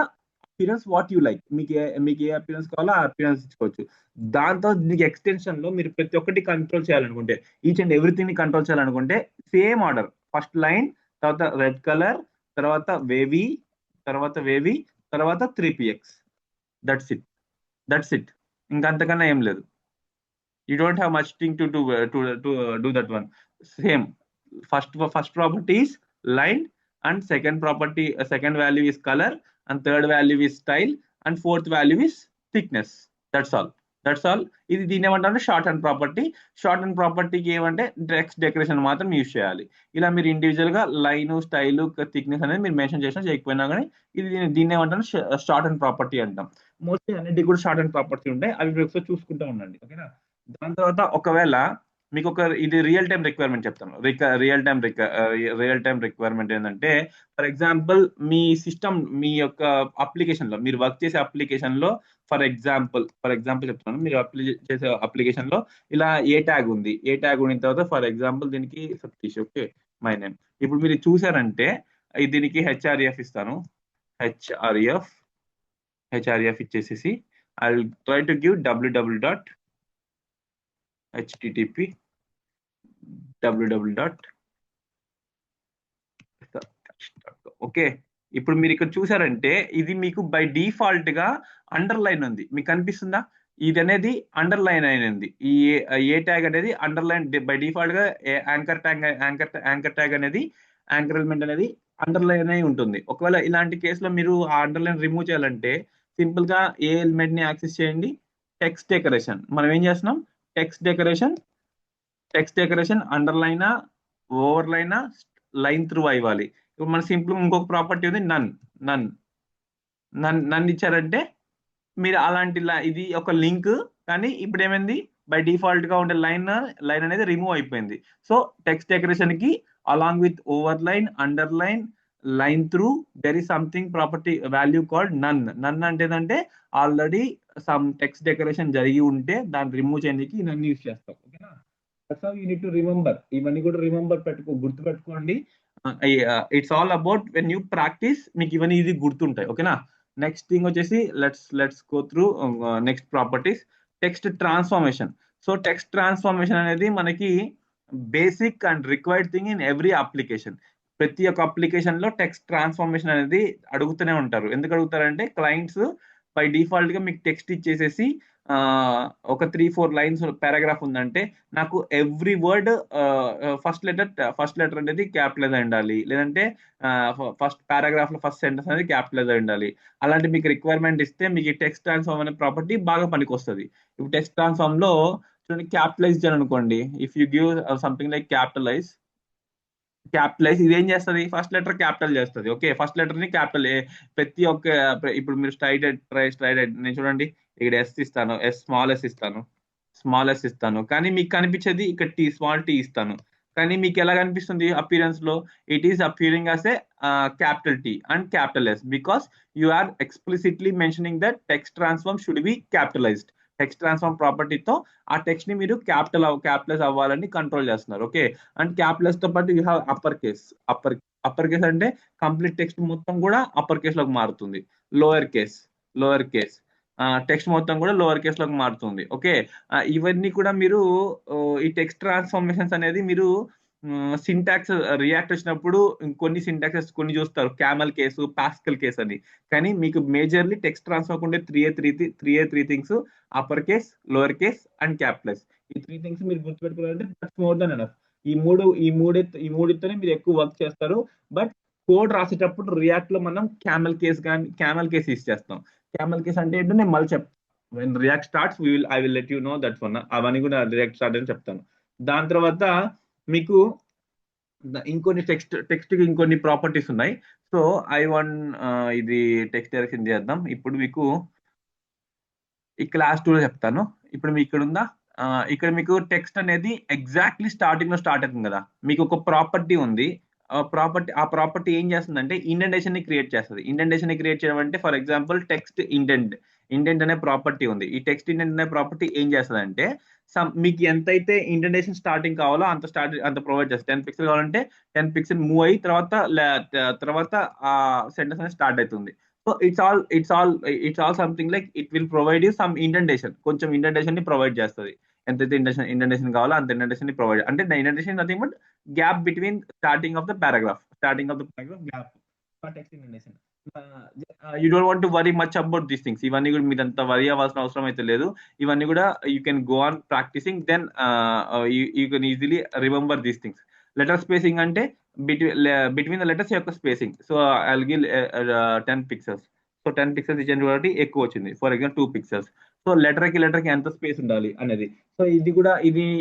appearance what you like. మీకు ఏ అపిరెన్స్ కావాలో ఆ అపిరెన్స్ ఇచ్చుకోవచ్చు. దాంతో మీకు ఎక్స్టెన్షన్ లో మీరు ప్రతి ఒక్కటి కంట్రోల్ చేయాలనుకుంటే, ఈచ్ అండ్ ఎవ్రీథింగ్ ని కంట్రోల్ చేయాలనుకుంటే సేమ్ ఆర్డర్. ఫస్ట్ లైన్, తర్వాత రెడ్ కలర్, తర్వాత వేవీ, తర్వాత 3px. That's it. ఇంకా అంతకన్నా ఏం లేదు. You don't have much thing to do that one. Same. First property is line, and second value is color, and third value is style, and fourth value is thickness. That's all. ఇది దీని ఏమంటారు, షార్ట్ అండ్ ప్రాపర్టీకి ఏమంటే టెక్స్ట్ డెకరేషన్ మాత్రం యూజ్ చేయాలి. ఇలా మీరు ఇండివిజువల్ గా లైన్, స్టైల్, థిక్నెస్ అనేది మీరు మెన్షన్ చేసినా చేయకపోయినా కానీ దీన్ని ఏమంటారు, షార్ట్ అండ్ ప్రాపర్టీ అంటాం. మోస్ట్లీ అన్నిటికి కూడా షార్ట్ అండ్ ప్రాపర్టీ ఉంటాయి. అవి మీరు ఒకసారి చూసుకుంటూ ఉండండి, ఓకేనా. దాని తర్వాత ఒకవేళ మీకు ఇది రియల్ టైం రిక్వైర్మెంట్ చెప్తాను. రియల్ టైం రిక్వైర్మెంట్ ఏంటంటే, ఫర్ ఎగ్జాంపుల్ మీ సిస్టమ్, మీ యొక్క అప్లికేషన్ లో, మీరు వర్క్ చేసే అప్లికేషన్ లో, ఫర్ ఎగ్జాంపుల్ చెప్తాను, మీరు చేసే అప్లికేషన్ లో ఇలా ఏ ట్యాగ్ ఉన్న తర్వాత ఫర్ ఎగ్జాంపుల్ దీనికి సతీష్, ఓకే, మై నేమ్. ఇప్పుడు మీరు చూసారంటే దీనికి హెచ్ఆర్ఎఫ్ ఇస్తాను. హెచ్ఆర్ఎఫ్ ఇచ్చేసేసి I will try to give http okay. ఇప్పుడు మీరు ఇక్కడ చూసారంటే ఇది మీకు బై డిఫాల్ట్ గా అండర్లైన్ ఉంది. మీకు కనిపిస్తుందా? ఇది అనేది అండర్లైన్ అయినది. ఈ ఏ ట్యాగ్ అనేది అండర్లైన్ బై డిఫాల్ట్ గా యాంకర్ ట్యాగ్ అనేది, యాంకర్ ఎలిమెంట్ అనేది అండర్లైన్ అయి ఉంటుంది. ఒకవేళ ఇలాంటి కేసులో మీరు ఆ అండర్లైన్ రిమూవ్ చేయాలంటే సింపుల్ గా ఏ ఎలిమెంట్ ని యాక్సెస్ చేయండి, టెక్స్ట్ డెకరేషన్. మనం ఏం చేస్తున్నాం, టెక్స్ట్ డెకరేషన్ అండర్లైనా, ఓవర్లైనా, లైన్ త్రూ ఇవ్వాలి. ఇప్పుడు మన సింపుల్ ఇంకొక ప్రాపర్టీ ఉంది, నన్ ఇచ్చారంటే మీరు అలాంటి ఇది ఒక లింక్. కానీ ఇప్పుడు ఏమైంది, బై డిఫాల్ట్ గా ఉండే లైన్ అనేది రిమూవ్ అయిపోయింది. సో టెక్స్ట్ డెకరేషన్ కి along with overline, underline, line through, there is something property value called none అంటే ఏంటంటే ఆల్రెడీ సమ్ టెక్స్ట్ డెకరేషన్ జరిగి ఉంటే దాన్ని రిమూవ్ చేయడానికి నన్ను యూజ్ చేస్తాం, ఓకేనా. That's how you need to remember. ఇవన్నీ కూడా గుర్తుపెట్టుకోండి. It's all about when you practice, మీకు ఇవన్నీ ఇది గుర్తుంటాయి, ఓకేనా. నెక్స్ట్ థింగ్ వచ్చేసి let's go through next properties, text transformation. So text transformation అనేది మనకి basic and required thing in every application. ప్రతి ఒక్క అప్లికేషన్ లో టెక్స్ట్ ట్రాన్స్ఫార్మేషన్ అనేది అడుగుతూనే ఉంటారు. ఎందుకు అడుగుతారంటే క్లయింట్స్ బై డిఫాల్ట్ గా మీకు టెక్స్ట్ ఇచ్చేసేసి ఒక 3-4 లైన్స్ పారాగ్రాఫ్ ఉందంటే నాకు ఎవ్రీ వర్డ్ ఫస్ట్ లెటర్ అనేది క్యాపిటలైజ్ అయి ఉండాలి, లేదంటే ఫస్ట్ పారాగ్రాఫ్ లో ఫస్ట్ సెంటెన్స్ అనేది క్యాపిటలైజ్ అయి ఉండాలి. అలాంటి మీకు రిక్వైర్మెంట్ ఇస్తే మీకు టెక్స్ట్ ట్రాన్స్ఫార్మ్ అనే ప్రాపర్టీ బాగా పనికి వస్తుంది. ఇప్పుడు టెక్స్ట్ ట్రాన్స్ఫార్మ్ లో చూడండి, క్యాపిటలైజ్ అనుకోండి. If you give something like capitalise, ఇది ఏం చేస్తుంది, ఫస్ట్ లెటర్ క్యాపిటల్ చేస్తుంది, ఓకే. ఫస్ట్ లెటర్ ని క్యాపిటల్ ప్రతి ఒక్క, ఇప్పుడు మీరు స్ట్రైట్ నేను చూడండి, ఇక్కడ స్మాల్ ఎస్ ఇస్తాను, కానీ మీకు కనిపించేది ఇక్కడ స్మాల్ టీ ఇస్తాను. కానీ మీకు ఎలా కనిపిస్తుంది అపిరెన్స్ లో, it is appearing as a capital T and capital S, because you are explicitly mentioning that text transform should be capitalized. Text transform ప్రాపర్టీతో ఆ టెక్స్ట్ ని మీరు క్యాపిటలైజ్ అవ్వాలని కంట్రోల్ చేస్తున్నారు. ఓకే, అండ్ క్యాపిటలైజ్ తో పాటు యూ హ్యావ్ అప్పర్ కేస్ అంటే కంప్లీట్ టెక్స్ట్ మొత్తం కూడా అప్పర్ కేస్ లోకి మారుతుంది. లోయర్ కేస్ టెక్స్ట్ మొత్తం కూడా లోవర్ కేస్ లోకి మారుతుంది. ఓకే, ఇవన్నీ కూడా మీరు ఈ టెక్స్ట్ ట్రాన్స్ఫార్మేషన్స్ అనేది మీరు సింటాక్స్ రియాక్ట్ వచ్చినప్పుడు కొన్ని సింటాక్సెస్ కొన్ని చూస్తారు, క్యామల్ కేసు, పాస్కల్ కేసు అని. కానీ మీకు మేజర్లీ టెక్స్ట్ ట్రాన్స్ఫర్ ఉండే three things: upper case, lower case and capitalise. ఈ త్రీ థింగ్స్ మీరు గుర్తుపెట్టుకోవాలంటే దట్స్ మోర్ దెన్ ఎనఫ్. ఈ మూడితోనే మీరు ఎక్కువ వర్క్ చేస్తారు. బట్ కోడ్ రాసేటప్పుడు రియాక్ట్ లో మనం క్యామల్ కేస్ యూస్ చేస్తాం. క్యామల్ కేస్ అంటే ఏంటో నేను మళ్ళీ చెప్తాను. When react starts I will let you know that one. అవన్నీ కూడా రియాక్ట్ స్టార్ట్ అని చెప్తాను. దాని తర్వాత మీకు ఇంకొన్ని టెక్స్ట్ కి ఇంకొన్ని ప్రాపర్టీస్ ఉన్నాయి. సో ఇది టెక్స్ట్ డైరెక్షన్ చేద్దాం. ఇప్పుడు మీకు ఈ క్లాస్ 2 లో చెప్తాను. ఇప్పుడు మీకు ఇక్కడ ఉందా, ఇక్కడ మీకు టెక్స్ట్ అనేది ఎగ్జాక్ట్లీ స్టార్టింగ్ లో స్టార్ట్ అవుతుంది కదా. మీకు ఒక ప్రాపర్టీ ఉంది. ఆ ప్రాపర్టీ ఏం చేస్తుందంటే ఇండెంటేషన్ ని క్రియేట్ చేస్తుంది. ఇండెంటేషన్ ని క్రియేట్ చేయడం అంటే, ఫర్ ఎగ్జాంపుల్ టెక్స్ట్ ఇండెంట్ అనే ప్రాపర్టీ ఉంది. ఈ టెక్స్ట్ ఇండెంట్ అనే ప్రాపర్టీ ఏం చేస్తుంది అంటే, మీకు ఎంతైతే ఇండెంటేషన్ స్టార్టింగ్ కావాలో అంత ప్రొవైడ్ చేస్తుంది. 10 పిక్సెల్ కావాలంటే 10 పిక్సెల్ మూవ్ అయ్యి తర్వాత ఆ సెంటెన్స్ అనేది స్టార్ట్ అవుతుంది. So it's all something like it will provide you some indentation. కొంచెం ఇండెంటేషన్ ని ప్రొవైడ్ చేస్తుంది. ఎంతైతే ఇండెంటేషన్ కావాలో అంత ఇండెంటేషన్ ని ప్రొవైడ్, అంటే indentation nothing but gap between starting of the paragraph gap for text indentation. You don't want to worry much about these things. ఇవన్నీ కూడా మీరంతా వరీ అవ్వాల్సిన అవసరం అయితే లేదు. ఇవన్నీ కూడా you can go on practising, then you can easily remember these things. Letter spacing అంటే బిట్వీన్ ద లెటర్స్ యొక్క spacing. So I will give 10 pixels. So 10 pixels ఇచ్చాను కాబట్టి ఎక్కువ వచ్చింది. For example 2 pixels. So letter కి ఎంత స్పేస్ ఉండాలి అనేది. సో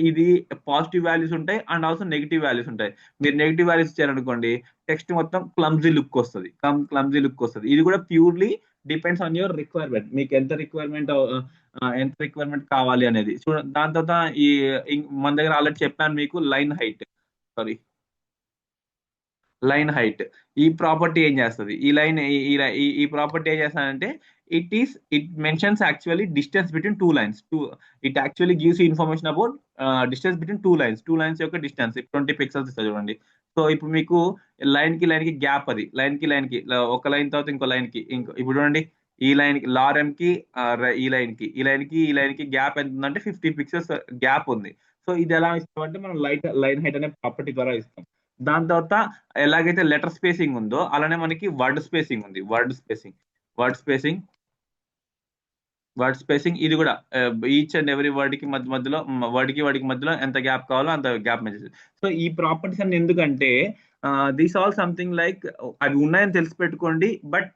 ఇది పాజిటివ్ వాల్యూస్ ఉంటాయి అండ్ ఆల్సో నెగిటివ్ వాల్యూస్ ఉంటాయి. మీరు నెగిటివ్ వాల్యూస్ ఇచ్చారనుకోండి, టెక్స్ట్ మొత్తం క్లమ్జీ లుక్ వస్తుంది. ఇది కూడా purely depends on your requirement. మీకు ఎంత రిక్వైర్మెంట్ కావాలి అనేది దాని తర్వాత మన దగ్గర ఆల్రెడీ చెప్పాను మీకు లైన్ హైట్. ఈ ప్రాపర్టీ ఏం చేస్తుంది, ఈ ప్రాపర్టీ ఏం చేస్తానంటే, it mentions actually distance between two lines. It actually gives information about distance between two lines యొక్క డిస్టెన్స్ 20 పిక్సెల్స్ ఇస్తుంది చూడండి. సో ఇప్పుడు మీకు లైన్ కి గ్యాప్, అది లైన్ కి ఒక లైన్ తర్వాత ఇంకో లైన్ కి ఇప్పుడు చూడండి, ఈ లైన్ కి లారెమ్ కి ఈ లైన్ కి గ్యాప్ ఎంత ఉందంటే 50 పిక్సెల్స్ గ్యాప్ ఉంది. సో ఇది ఎలా ఇస్తామంటే మనం లైన్ హైట్ అనే ప్రాపర్టీ ద్వారా ఇస్తాం. దాని తర్వాత ఎలాగైతే లెటర్ స్పేసింగ్ ఉందో అలానే మనకి వర్డ్ స్పేసింగ్ ఉంది. వర్డ్ స్పేసింగ్ ఇది కూడా ఈచ్ అండ్ ఎవ్రీ వాడికి మధ్యలో ఎంత గ్యాప్ కావాలో అంత గ్యాప్ మెసేజ్. సో ఈ ప్రాపర్టీస్ అన్ని ఎందుకంటే, దీస్ ఆల్ సంథింగ్ లైక్ అవి ఉన్నాయని తెలిసి పెట్టుకోండి. బట్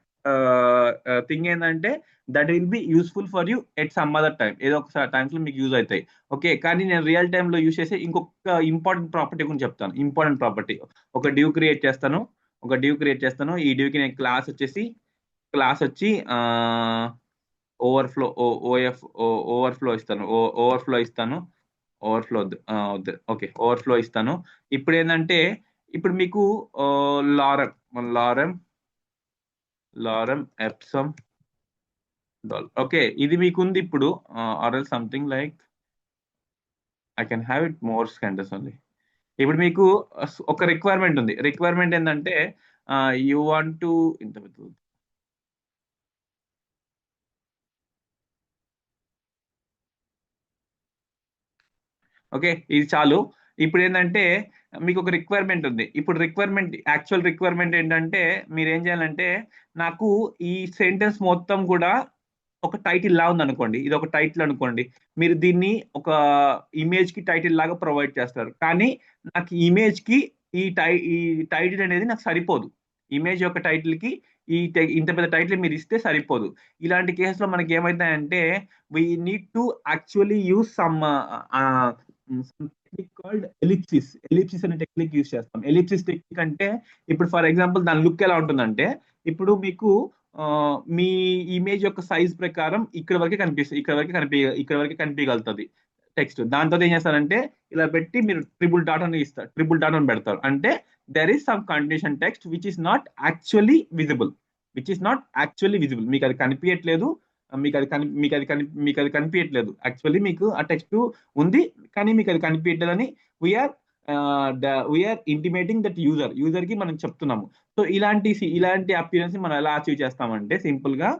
థింగ్ ఏంటంటే, that will be useful for you at some other time. ఏదో ఒక టైమ్స్ లో మీకు యూజ్ అవుతాయి. ఓకే, కానీ నేను రియల్ టైమ్ లో యూజ్ చేసే ఇంకొక ఇంపార్టెంట్ ప్రాపర్టీ గురించి చెప్తాను. ఇంపార్టెంట్ ప్రాపర్టీ, ఒక డివ్ క్రియేట్ చేస్తాను. ఈ డివ్ కి నేను క్లాస్ వచ్చి ఓవర్ఫ్లో ఇస్తాను. ఓవర్ఫ్లో ఇస్తాను. ఇప్పుడు ఏంటంటే, ఇప్పుడు మీకు లారమ్ ఎప్సమ్ డాల్. ఓకే, ఇది మీకు ఉంది ఇప్పుడు. Or else something like I can have it more sentence only. ఇప్పుడు మీకు ఒక రిక్వైర్మెంట్ ఉంది. రిక్వైర్మెంట్ ఏంటంటే, యూ వాంట్ టు ఓకే, ఇది చాలు. ఇప్పుడు ఏంటంటే, మీకు ఒక రిక్వైర్మెంట్ ఉంది. ఇప్పుడు యాక్చువల్ రిక్వైర్మెంట్ ఏంటంటే, మీరు ఏం చేయాలంటే, నాకు ఈ సెంటెన్స్ మొత్తం కూడా ఒక టైటిల్ లా ఉంది అనుకోండి. ఇది ఒక టైటిల్ అనుకోండి. మీరు దీన్ని ఒక ఇమేజ్ కి టైటిల్ లాగా ప్రొవైడ్ చేస్తారు. కానీ నాకు ఇమేజ్ కి ఈ టైటిల్ అనేది నాకు సరిపోదు. ఇమేజ్ యొక్క టైటిల్ కి ఇంత పెద్ద టైటిల్ మీరు ఇస్తే సరిపోదు. ఇలాంటి కేసులో మనకి ఏమైతాయంటే, we need to actually use some technique called ellipsis అనే టెక్నిక్ యూస్ చేస్తాం. ఎలిప్సిస్ టెక్నిక్ అంటే, ఇప్పుడు ఫర్ ఎగ్జాంపుల్ దాని లుక్ ఎలా ఉంటుందంటే, ఇప్పుడు మీకు మీ ఇమేజ్ యొక్క సైజ్ ప్రకారం ఇక్కడ వరకే కనిపిస్తుంది, ఇక్కడ వరకే కనిపించగలుగుతుంది టెక్స్ట్. దాంతో ఏం చేస్తారంటే, ఇలా పెట్టి మీరు ట్రిపుల్ డాట్ అని పెడతారు. అంటే there is some condition text which is not actually visible. మీకు అది కనిపించట్లేదు. మీకు అది కనిపించట్లేదు. యాక్చువల్లీ మీకు ఆ టెక్స్ట్ ఉంది కానీ మీకు అది కనిపించట్లేదని we're we're intimating that user కి మనం చెప్తున్నాము. సో ఇలాంటి అపియరెన్స్ మనం ఎలా అచీవ్ చేస్తామంటే సింపుల్ గా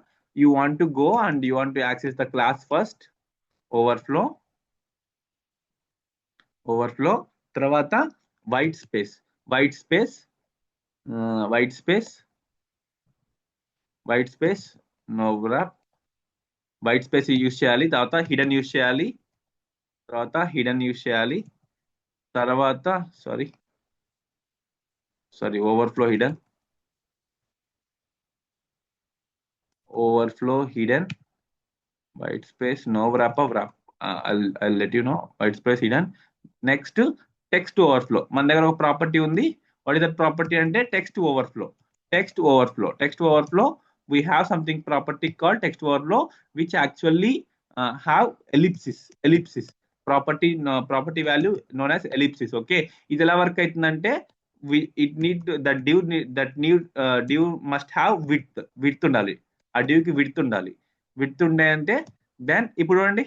you want to go and you want to access the class first, overflow తర్వాత white space white space white space white space నోబ్రా వైట్ స్పేస్ యూజ్ చేయాలి. తర్వాత హిడెన్ యూజ్ చేయాలి. తర్వాత sorry overflow hidden white space no wrap up wrap I'll let you know white space hidden. Next text overflow మన దగ్గర ఒక ప్రాపర్టీ ఉంది. వాట్ ఇస్ దట్ ప్రాపర్టీ అంటే text overflow we have something property called text overflow which actually have ellipsis property value known as ellipsis. Okay, ఇది ఎలా వర్క్ అవుతుందంటే div must have width ఉండాలి. ఆ div కి width ఉండే అంటే దెన్ ఇప్పుడు చూడండి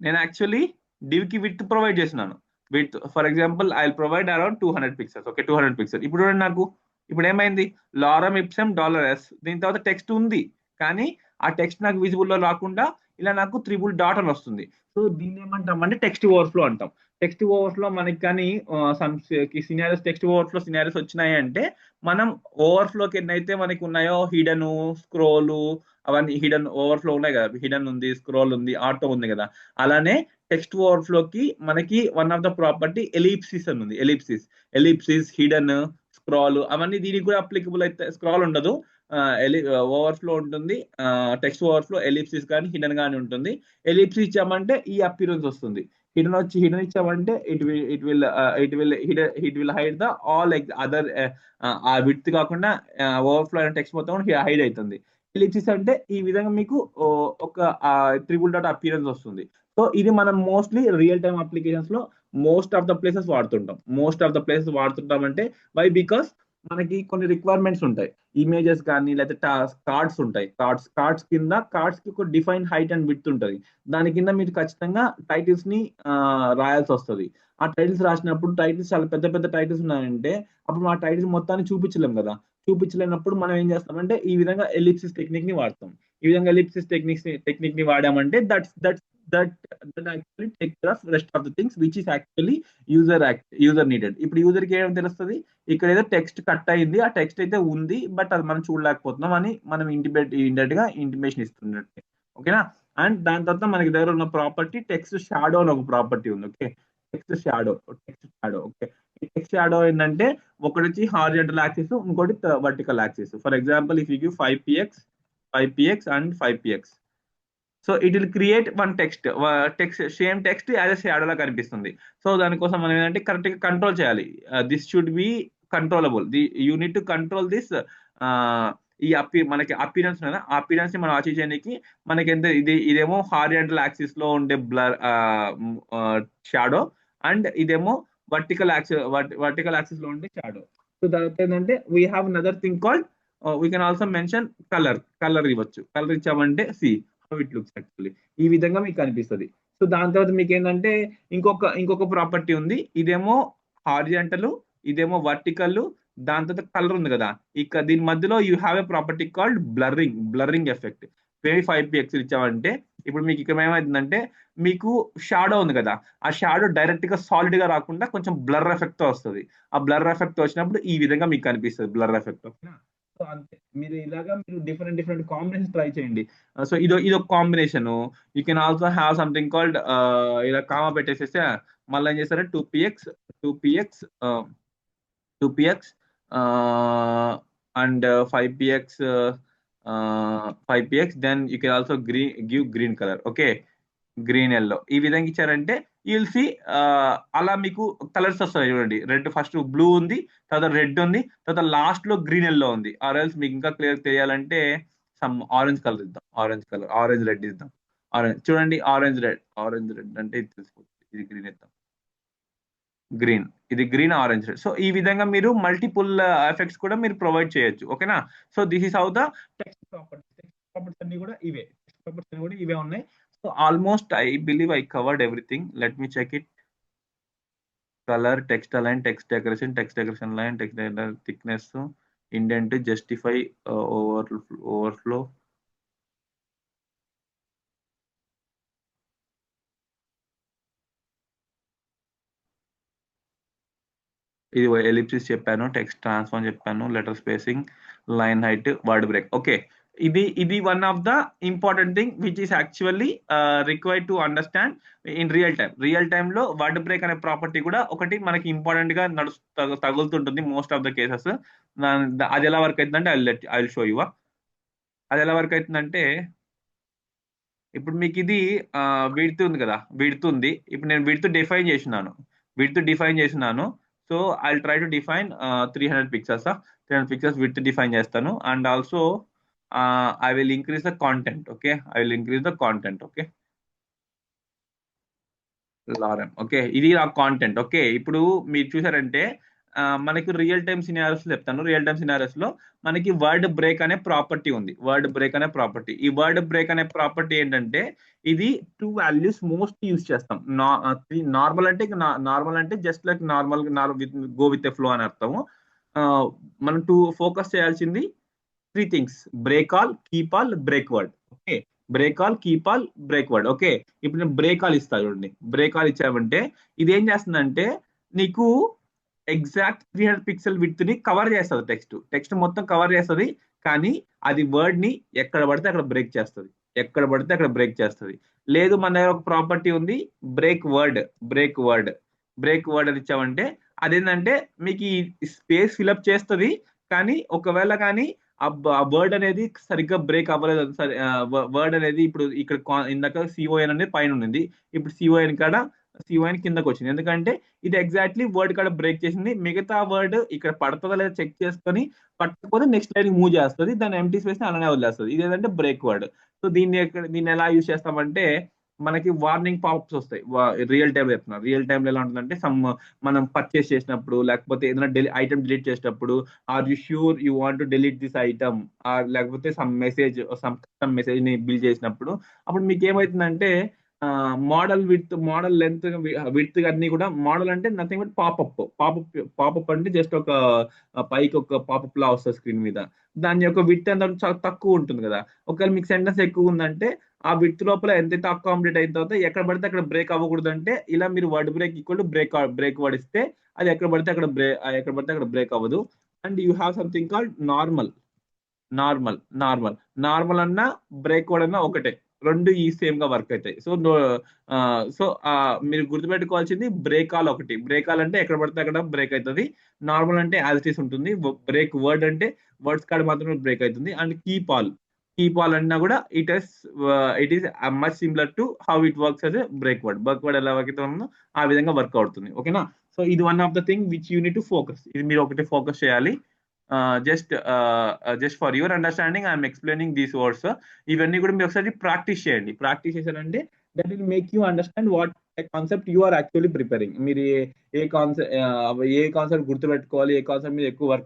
నేను యాక్చువల్లీ div కి విడ్త్ ప్రొవైడ్ చేస్తున్నాను. Width for example I provide around 200 pixels. Okay, 200 pixel. ఇప్పుడు చూడండి నాకు ఇప్పుడు ఏమైంది, లారమ్ ఇప్సమ్ $S దీని తర్వాత టెక్స్ట్ ఉంది కానీ ఆ టెక్స్ట్ నాకు విజిబుల్ లో రాకుండా ఇలా నాకు త్రిబుల్ డాట్ అని వస్తుంది. సో దీన్ని ఏమంటాం అంటే టెక్స్ట్ ఓవర్ఫ్లో అంటాం. టెక్స్ట్ ఓవర్ఫ్లో మనకి కానీ సినారియోస్ టెక్స్ట్ ఓవర్ఫ్లో సినారియోస్ వచ్చినాయి అంటే మనం ఓవర్ఫ్లోకి ఎన్నైతే మనకి ఉన్నాయో హిడెన్, స్క్రోలు అవన్నీ హిడెన్ ఓవర్ఫ్లో ఉన్నాయి కదా, హిడెన్ ఉంది, స్క్రోల్ ఉంది, ఆటో ఉంది కదా, అలానే టెక్స్ట్ ఓవర్ఫ్లోకి మనకి వన్ ఆఫ్ ద ప్రాపర్టీ ఎలిప్సిస్ అని ఉంది. ఎలిప్సిస్ హిడెన్ స్క్రాల్ అవన్నీ దీనికి కూడా అప్లికబుల్ అయితే స్క్రాల్ ఉండదు, ఓవర్ఫ్లో ఉంటుంది. టెక్స్ట్ ఓవర్ఫ్లో ఎలిప్సిస్ కానీ హిడెన్ కానీ ఉంటుంది. ఎలిప్సిస్ ఇచ్చామంటే ఈ అపిరెన్స్ వస్తుంది. హిడెన్ ఇచ్చామంటే it will hide the all other ఆ విడ్త్ కాకుండా ఓవర్ఫ్లో అయిన టెక్స్ట్ మొత్తం హైడ్ అవుతుంది. ఎలిప్సిస్ అంటే ఈ విధంగా మీకు ఒక త్రిబుల్ డాట్ అపిరెన్స్ వస్తుంది. సో ఇది మనం మోస్ట్లీ రియల్ టైమ్ అప్లికేషన్స్ లో మోస్ట్ ఆఫ్ ద ప్లేసెస్ వాడుతుంటాం అంటే వై బికాస్ మనకి కొన్ని రిక్వైర్మెంట్స్ ఉంటాయి. ఇమేజెస్ కానీ లేకపోతే కార్డ్స్ ఉంటాయి. కార్డ్స్ కింద కార్డ్స్ కి ఒక డిఫైన్ హైట్ అండ్ విడ్త్ ఉంటుంది. దాని కింద మీరు ఖచ్చితంగా టైటిల్స్ ని రాయాల్సి వస్తుంది. ఆ టైటిల్స్ రాసినప్పుడు టైటిల్స్ చాలా పెద్ద పెద్ద టైటిల్స్ ఉన్నాయంటే అప్పుడు ఆ టైటిల్స్ మొత్తాన్ని చూపించలేం కదా. చూపించలేనప్పుడు మనం ఏం చేస్తామంటే ఈ విధంగా ఎలిప్సిస్ టెక్నిక్ ని వాడతాం. ఈ విధంగా ఎలిప్సిస్ టెక్నిక్ ని వాడామంటే that actually takes care of rest of the things which is actually user needed. ఇప్పుడు యూజర్ కి ఏం తెలుస్తుంది, ఇక్కడ ఏదో టెక్స్ట్ కట్ అయింది, ఆ టెక్స్ట్ అయితే ఉంది బట్ అది మనం చూడలేకపోతున్నాం అని మనం ఇండైరెక్ట్ గా ఇంటిమేషన్ ఇస్తున్నట్టు. ఓకేనా. అండ్ దాని తర్వాత మనకి దగ్గర ఉన్న ప్రాపర్టీ టెక్స్ట్ షాడో అని ఒక ప్రాపర్టీ ఉంది. Okay, text shadow. ఓకే, ఈ టెక్స్ట్ షాడో ఏంటంటే ఒకటి వచ్చి హారిజాంటల్ యాక్సిస్, ఇంకోటి vertical axis. For example if you give 5px and 5px, so it will create one same text as a shadow లా కనిపిస్తుంది. సో దానికోసం మనం ఏంటంటే కరెక్ట్ గా కంట్రోల్ చేయాలి. This should be controllable. You need to control this. మనకి అపిరెన్స్ కదా, ఆ అపిరెన్స్ ని మనం అచీవ్ చేయడానికి మనకి ఎంత ఇదేమో హారిజాంటల్ యాక్సిస్ లో ఉండే బ్లర్ షాడో అండ్ ఇదేమో వర్టికల్ యాక్సిస్ లో ఉండే షాడో. సో తర్వాత ఏంటంటే we have another thing called we can also mention colour ఇవ్వచ్చు. కలర్ ఇచ్చామంటే ఇట్ లుక్స్ యాక్చువల్లీ ఈ విధంగా మీకు కనిపిస్తుంది. సో దాని తర్వాత మీకు ఏంటంటే ఇంకొక ప్రాపర్టీ ఉంది. ఇదేమో హారిజాంటల్, ఇదేమో వర్టికల్, దాని తర్వాత కలర్ ఉంది కదా. ఇక దీని మధ్యలో you have a property called blurring effect. 5px ఇచ్చామంటే ఇప్పుడు మీకు ఇక్కడ ఏమైందంటే మీకు షాడో ఉంది కదా, ఆ షాడో డైరెక్ట్ గా సాలిడ్ గా రాకుండా కొంచెం బ్లర్ ఎఫెక్ట్ తో వస్తుంది. ఆ బ్లర్ ఎఫెక్ట్ వచ్చినప్పుడు ఈ విధంగా మీకు కనిపిస్తుంది బ్లర్ ఎఫెక్ట్. ఓకేనా. సో అంతే, మీరు ఇలాగా మీరు డిఫరెంట్ కాంబినేషన్ ట్రై చేయండి. సో ఇదొక combination. You can also have something called ఇలా కామా పెట్టేసేస్తే మళ్ళీ ఏం చేస్తారంటే 2px and 5px then you can also give green color. Okay, green yellow ఈ విధంగా ఇచ్చారంటే యూల్ సి అలా మీకు కలర్స్ వస్తాయి. చూడండి, రెడ్ ఫస్ట్ బ్లూ ఉంది, తర్వాత రెడ్ ఉంది, తర్వాత లాస్ట్ లో గ్రీన్ ఎల్లో ఉంది. ఆరెల్స్ మీకు ఇంకా క్లియర్ తెలియాలంటే సమ్ ఆరెంజ్ కలర్ ఇద్దాం. ఆరెంజ్ రెడ్ ఇద్దాం. చూడండి, ఆరెంజ్ రెడ్ అంటే ఇది తెలిసిపోతుంది. ఇది గ్రీన్ ఇద్దాం. ఇది గ్రీన్, ఆరెంజ్ రెడ్. సో ఈ విధంగా మీరు మల్టిపుల్ ఎఫెక్ట్స్ కూడా మీరు ప్రొవైడ్ చేయొచ్చు. ఓకేనా. So this is how the text properties అన్ని కూడా ఇవే. టెక్స్ట్ ప్రాపర్టీస్ అన్ని కూడా ఇవే ఉన్నాయి. So almost I believe I covered everything. Let me check it. Colour, text align, text decoration line, text thickness, indent, justify, overflow. ఇది ఎలిప్సిస్ చెప్పాను, టెక్స్ట్ ట్రాన్స్ఫార్మ్ చెప్పాను, letter spacing, line height, word break. Okay, ఇది one of the important thing which is actually required to understand in real time లో వర్డ్ బ్రేక్ అనే ప్రాపర్టీ కూడా ఒకటి మనకి ఇంపార్టెంట్ గా తగులుతుంటుంది మోస్ట్ ఆఫ్ ద కేసెస్. అది ఎలా వర్క్ అవుతుందంటే ఐ విల్ షో యూ. అది ఎలా వర్క్ అవుతుందంటే, ఇప్పుడు మీకు ఇది విడ్త్ ఉంది కదా, విడ్త్ ఉంది. ఇప్పుడు నేను విడ్త్ డిఫైన్ చేసినాను. So I try to define 300 pixels. 300 pixels width define చేస్తాను. And also I will increase the content. Okay, I will increase the content. Okay, lorem. Okay, ఇది ఆ కాంటెంట్. ఓకే, ఇప్పుడు మీరు చూసారంటే మనకి రియల్ టైమ్ సినారియోస్ చెప్తాను. రియల్ టైమ్ సినారియోస్ లో మనకి వర్డ్ బ్రేక్ అనే ప్రాపర్టీ ఉంది. వర్డ్ బ్రేక్ అనే ప్రాపర్టీ, ఈ వర్డ్ బ్రేక్ అనే ప్రాపర్టీ ఏంటంటే ఇది 2 వాల్యూస్ మోస్ట్ యూజ్ చేస్తాం. నార్మల్ అంటే just like normal go with a flow అని అర్థము. ఆ, మనం ఫోకస్ చేయాల్సింది 3 things: break all, keep all, break word. Okay, break all, keep all, break word. Okay, ఇప్పుడు నేను బ్రేక్ ఆల్ ఇస్తా చూడండి. బ్రేక్ ఆల్ ఇచ్చామంటే ఇది ఏం చేస్తుందంటే నీకు ఎగ్జాక్ట్ 300 పిక్సెల్ విడ్త్ ని కవర్ చేస్తుంది. టెక్స్ట్ మొత్తం కవర్ చేస్తుంది. కానీ అది వర్డ్ ని ఎక్కడ పడితే అక్కడ బ్రేక్ చేస్తుంది. ఎక్కడ పడితే అక్కడ బ్రేక్ చేస్తుంది. లేదు, మన దగ్గర ఒక ప్రాపర్టీ ఉంది, break word. Break word break word అని ఇచ్చామంటే అదేంటంటే మీకు ఈ స్పేస్ ఫిల్అప్ చేస్తుంది. కానీ ఒకవేళ కానీ ఆ వర్డ్ అనేది సరిగ్గా బ్రేక్ అవ్వలేదు. సరే, వర్డ్ అనేది ఇప్పుడు ఇక్కడ ఇందాక సిఓఎన్ అనేది పైన ఉంది, ఇప్పుడు సిఓఎన్ కిందకి వచ్చింది. ఎందుకంటే ఇది ఎగ్జాక్ట్లీ వర్డ్ కాడ బ్రేక్ చేసింది. మిగతా వర్డ్ ఇక్కడ పడుతుందా లేదా చెక్ చేసుకొని పట్టకపోతే నెక్స్ట్ లైన్ మూవ్ చేస్తుంది. దాని ఎంటీ స్పేస్ ని అలానే వదిలేస్తుంది. ఇది ఏంటంటే బ్రేక్ వర్డ్. సో దీన్ని ఎలా యూజ్ చేస్తామంటే మనకి వార్నింగ్ పాపప్స్ వస్తాయి. రియల్ టైం చెప్తున్నారు. రియల్ టైంలో ఎలా ఉంటుందంటే మనం పర్చేస్ చేసినప్పుడు, లేకపోతే ఏదైనా ఐటమ్ డిలీట్ చేసినప్పుడు, are you sure you want to delete this item, or లేకపోతే సమ్ మెసేజ్ ని బిల్ చేసినప్పుడు అప్పుడు మీకు ఏమవుతుందంటే మోడల్ లెంత్, విడ్త్ అన్ని కూడా, మోడల్ అంటే నథింగ్ బట్ పాపప్ అంటే జస్ట్ ఒక పైకి ఒక పాపప్ లా వస్తుంది స్క్రీన్ మీద. దాని యొక్క విడ్త్ ఎంత చాలా తక్కువ ఉంటుంది కదా. ఒకవేళ మీకు సెంటెన్స్ ఎక్కువ ఉందంటే ఆ విడ్త్ లోపల ఎంతైతే అకామిడేట్ అయిన తర్వాత ఎక్కడ పడితే అక్కడ బ్రేక్ అవ్వకూడదు. అంటే ఇలా మీరు word break equal to break word ఇస్తే అది ఎక్కడ పడితే అక్కడ బ్రేక్ అవ్వదు. And you have something called normal. Normal normal normal అన్నా బ్రేక్ వర్డ్ అన్నా ఒకటే, రెండు ఈ సేమ్ గా వర్క్ అవుతాయి. సో మీరు గుర్తుపెట్టుకోవాల్సింది బ్రేక్ ఆల్ ఒకటి. బ్రేక్ ఆల్ అంటే ఎక్కడ పడితే అక్కడ బ్రేక్ అవుతుంది. నార్మల్ అంటే యాజ్ ఇట్ ఈస్ ఉంటుంది. బ్రేక్ వర్డ్ అంటే వర్డ్స్ కాడ మాత్రమే బ్రేక్ అవుతుంది. అండ్ కీప్ ఆల్ అన్నా కూడా it is much similar to how it works as break word ఎలా వర్క్ అవుతుందో ఆ విధంగా వర్క్ అవుతుంది. ఓకేనా. సో ఇది one of the thing which you need to focus. ఇది మీరు ఒకటి ఫోకస్ చేయాలి. Just for your understanding I'm explaining these words. ఇవన్నీ కూడా మీరు ఒకసారి ప్రాక్టీస్ చేయండి. ప్రాక్టీస్ చేశారంటే that will make you understand what concept you are actually preparing. మీరు ఏ కాన్సెప్ట్ గుర్తుపెట్టుకోవాలి, ఏ కాన్సెప్ట్ మీద ఎక్కువ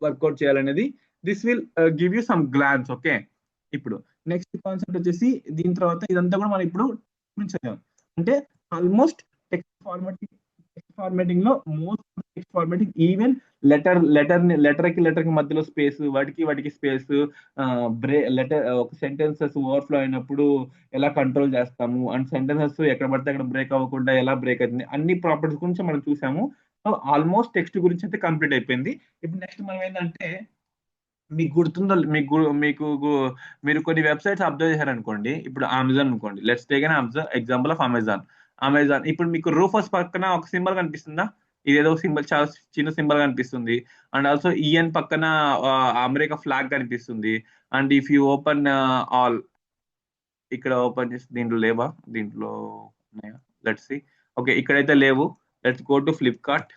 వర్కౌట్ చేయాలనేది this will give you some glance. Okay, ఇప్పుడు నెక్స్ట్ కాన్సెప్ట్ వచ్చేసి దీని తర్వాత ఇదంతా కూడా మనం ఇప్పుడు చదివాం. అంటే ఆల్మోస్ట్ టెక్స్ట్ ఫార్మాటింగ్ లో most text formatting, even letter కి మధ్యలో స్పేస్, వాటికి స్పేస్, ఒక సెంటెన్సెస్ ఓవర్ఫ్లో అయినప్పుడు ఎలా కంట్రోల్ చేస్తాము, అండ్ సెంటెన్సెస్ ఎక్కడ పడితే అక్కడ బ్రేక్ అవ్వకుండా ఎలా బ్రేక్ అవుతుంది, అన్ని ప్రాపర్టీస్ గురించి మనం చూసాము. సో ఆల్మోస్ట్ టెక్స్ట్ గురించి అయితే కంప్లీట్ అయిపోయింది. ఇప్పుడు నెక్స్ట్ మనం ఏంటంటే మీకు గుర్తుందో మీరు కొన్ని వెబ్సైట్స్ అబ్జర్వ్ చేశారనుకోండి. ఇప్పుడు అమెజాన్ అనుకోండి, let's take an example of Amazon. ఇప్పుడు మీకు రూఫస్ పక్కన ఒక సింబల్ కనిపిస్తుందా? ఇదేదో సింబల్, చాలా చిన్న సింబల్ కనిపిస్తుంది. అండ్ ఆల్సో ఈఎన్ పక్కన అమెరికా ఫ్లాగ్ కనిపిస్తుంది. And if you open all, ఇక్కడ ఓపెన్ చేసి దీంట్లో లేవా, దీంట్లో ఉన్నాయా? Let's see. ఓకే, ఇక్కడైతే లేవు. Let's go to Flipkart.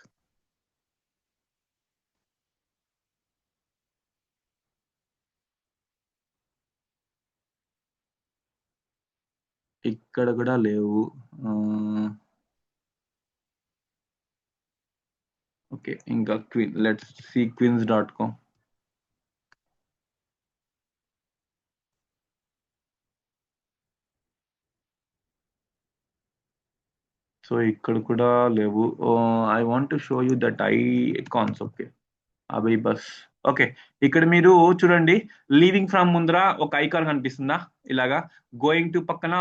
ఇక్కడ కూడా లేవు. ఓకే, ఇంకా లెట్స్ సీ క్వీన్స్.com. సో ఇక్కడ కూడా లేవు. I want to show you that icons. Okay, Abhay bus. Okay, ఇక్కడ మీరు చూడండి, లీవింగ్ ఫ్రమ్ ముందర ఒక ఐకాన్ కనిపిస్తుందా ఇలాగా, గోయింగ్ టు పక్కన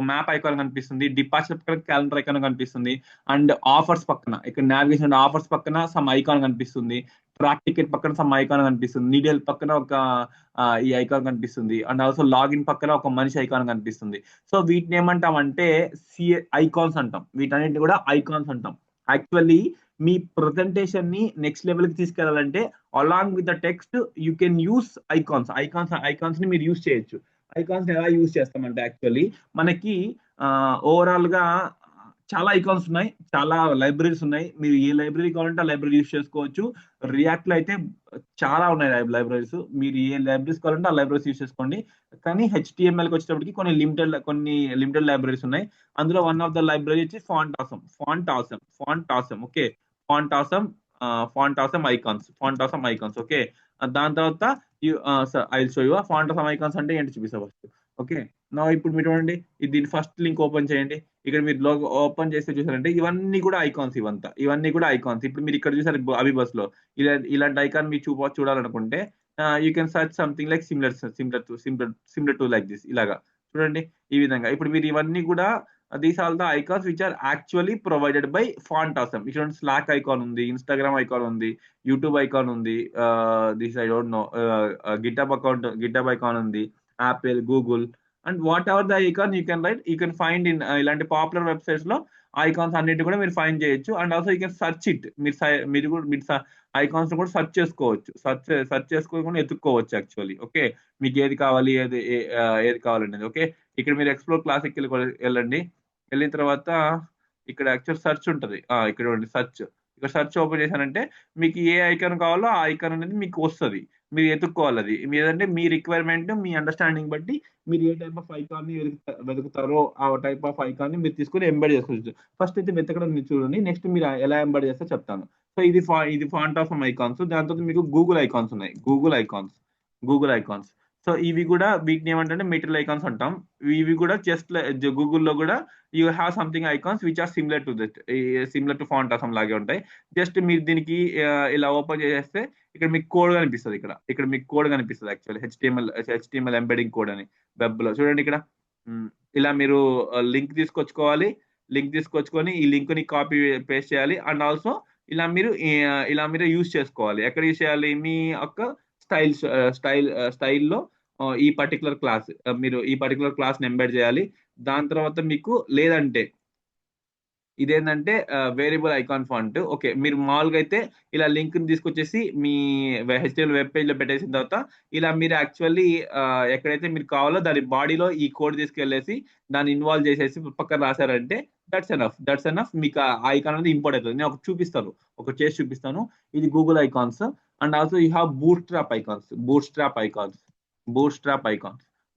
మ్యాప్ ఐకాన్ కనిపిస్తుంది, డిపార్చర్ పక్కన క్యాలెండర్ ఐకాన్ కనిపిస్తుంది, అండ్ ఆఫర్స్ పక్కన ఇక్కడ నావిగేషన్ ఆఫర్స్ పక్కన సమ్ ఐకాన్ కనిపిస్తుంది, ట్రాక్ టికెట్ పక్కన సమ్ ఐకాన్ కనిపిస్తుంది, నీడల్ పక్కన ఒక ఈ ఐకాన్ కనిపిస్తుంది, అండ్ ఆల్సో లాగిన్ పక్కన ఒక మనిషి ఐకాన్ కనిపిస్తుంది. సో వీటిని ఏమంటామంటే ఐకాన్స్ అంటాం. వీటన్నిటిని కూడా ఐకాన్స్ అంటాం. యాక్చువల్లీ మీ ప్రెజెంటేషన్ ని నెక్స్ట్ లెవెల్ కి తీసుకెళ్లాలంటే along with the text you can use icons ని మీరు యూస్ చేయొచ్చు. ఐకాన్స్ ని ఎలా యూస్ చేస్తామంటే యాక్చువల్లీ మనకి ఓవరాల్ గా చాలా ఐకాన్స్ ఉన్నాయి, చాలా లైబ్రరీస్ ఉన్నాయి. మీరు ఏ లైబ్రరీ కావాలంటే ఆ లైబ్రరీ యూస్ చేసుకోవచ్చు. రియాక్ట్ లో అయితే చాలా ఉన్నాయి లైబ్రరీస్. మీరు ఏ లైబ్రరీస్ కావాలంటే ఆ లైబ్రరీస్ యూస్ చేసుకోండి. కానీ HTML కి వచ్చేటప్పటికి కొన్ని లిమిటెడ్ లైబ్రరీస్ ఉన్నాయి. అందులో వన్ ఆఫ్ ద లైబ్రరీ వచ్చి font awesome. Okay, font awesome icons. Okay, దాని తర్వాత I will show you font awesome icons అంటే ఏంటి చూపిస్తా ఫస్ట్. ఓకే, నా ఇప్పుడు మీరు చూడండి, దీని ఫస్ట్ లింక్ ఓపెన్ చేయండి. ఇక్కడ మీరు లోగో ఓపెన్ చేస్తే చూసారంటే ఇవన్నీ కూడా ఐకాన్స్. ఇవన్నీ కూడా ఐకాన్స్. ఇప్పుడు మీరు ఇక్కడ చూసారు అబిబస్ లో ఇలాంటి ఐకాన్ మీరు చూడాలనుకుంటే you can search something like similar to like this. ఇలాగా చూడండి ఈ విధంగా. ఇప్పుడు మీరు ఇవన్నీ కూడా these all the icons which are actually provided by Font Awesome. ఇక్కడ స్లాక్ ఐకాన్ ఉంది, ఇన్స్టాగ్రామ్ ఐకాన్ ఉంది, యూట్యూబ్ ఐకాన్ ఉంది, this I don't know, GitHub icon ఉంది, Apple, Google, and whatever the icon you can find in ఇలాంటి పాపులర్ వెబ్సైట్స్ లో ఐకాన్స్ అన్నిటి కూడా మీరు ఫైండ్ చేయొచ్చు. And also you can search it. మీరు ఐకాన్స్ కూడా సర్చ్ చేసుకోవచ్చు. సర్చ్ చేసుకోకుండా ఎత్తుక్కోవచ్చు యాక్చువల్లీ. ఓకే, మీకు ఏది కావాలి, ఏది కావాలనేది. ఓకే, ఇక్కడ మీరు ఎక్స్ప్లోర్ క్లాసిక్ వెళ్ళండి. వెళ్ళిన తర్వాత ఇక్కడ యాక్చువల్ సర్చ్ ఉంటుంది. ఇక్కడ ఇక్కడ సర్చ్ ఓపెన్ చేశానంటే మీకు ఏ ఐకాన్ కావాలో ఆ ఐకాన్ అనేది మీకు వస్తుంది. మీరు ఎత్తుక్కోవాలి. అది మీదంటే మీ రిక్వైర్మెంట్, మీ అండర్స్టాండింగ్ బట్టి మీరు ఏ టైప్ ఆఫ్ ఐకాన్ ని వెతుకుతారో ఆ టైప్ ఆఫ్ ఐకాన్ ని మీరు తీసుకుని ఎంబెడ్ చేసుకోవచ్చు. ఫస్ట్ అయితే వెతకడం మీరు చూడండి, నెక్స్ట్ మీరు ఎలా ఎంబెడ్ చేస్తే చెప్తాను. సో ఇది ఫాంట్ ఆఫ్ ఐకాన్స్. దాని తర్వాత మీకు గూగుల్ ఐకాన్స్ ఉన్నాయి. Google icons. సో ఇవి కూడా వీటిని ఏమంటే మెటీరియల్ ఐకాన్స్ అంటాం. ఇవి కూడా జస్ట్ గూగుల్లో కూడా you have something icons which are similar to font awesome లాగే ఉంటాయి. జస్ట్ మీరు దీనికి ఇలా ఓపెన్ చేసేస్తే ఇక్కడ మీకు కోడ్ కనిపిస్తుంది. ఇక్కడ మీకు కోడ్ కనిపిస్తుంది యాక్చువల్లీ హెచ్టిఎంఎల్ ఎంబెడింగ్ కోడ్ అని వెబ్ లో చూడండి. ఇక్కడ ఇలా మీరు లింక్ తీసుకొచ్చుకొని ఈ లింక్ ని కాపీ పేస్ట్ చేయాలి. అండ్ ఆల్సో ఇలా మీరు యూజ్ చేసుకోవాలి. ఎక్కడ యూజ్ చేయాలి? మీ యొక్క స్టైల్లో ఈ పర్టికులర్ క్లాస్ మీరు ఈ పర్టికులర్ క్లాస్ ని ఎంబెడ్ చేయాలి. దాని తర్వాత మీకు లేదంటే ఇదేంటంటే వేరియబుల్ ఐకాన్ ఫాంట్. ఓకే, మీరు మామూలుగా అయితే ఇలా లింక్ ని తీసుకొచ్చేసి మీ HTML వెబ్ పేజ్ లో పెట్టేసిన తర్వాత ఇలా మీరు యాక్చువల్లీ ఎక్కడైతే మీరు కావాలో దాని బాడీలో ఈ కోడ్ తీసుకెళ్లేసి దాన్ని ఇన్వాల్వ్ చేసేసి పక్కన రాశారంటే దట్స్ ఎనఫ్. మీకు ఆ ఐకాన్ అనేది ఇంపోర్ట్ అవుతుంది. నేను ఒకటి చేసి చూపిస్తాను. ఇది Google icons. And also you have bootstrap icons.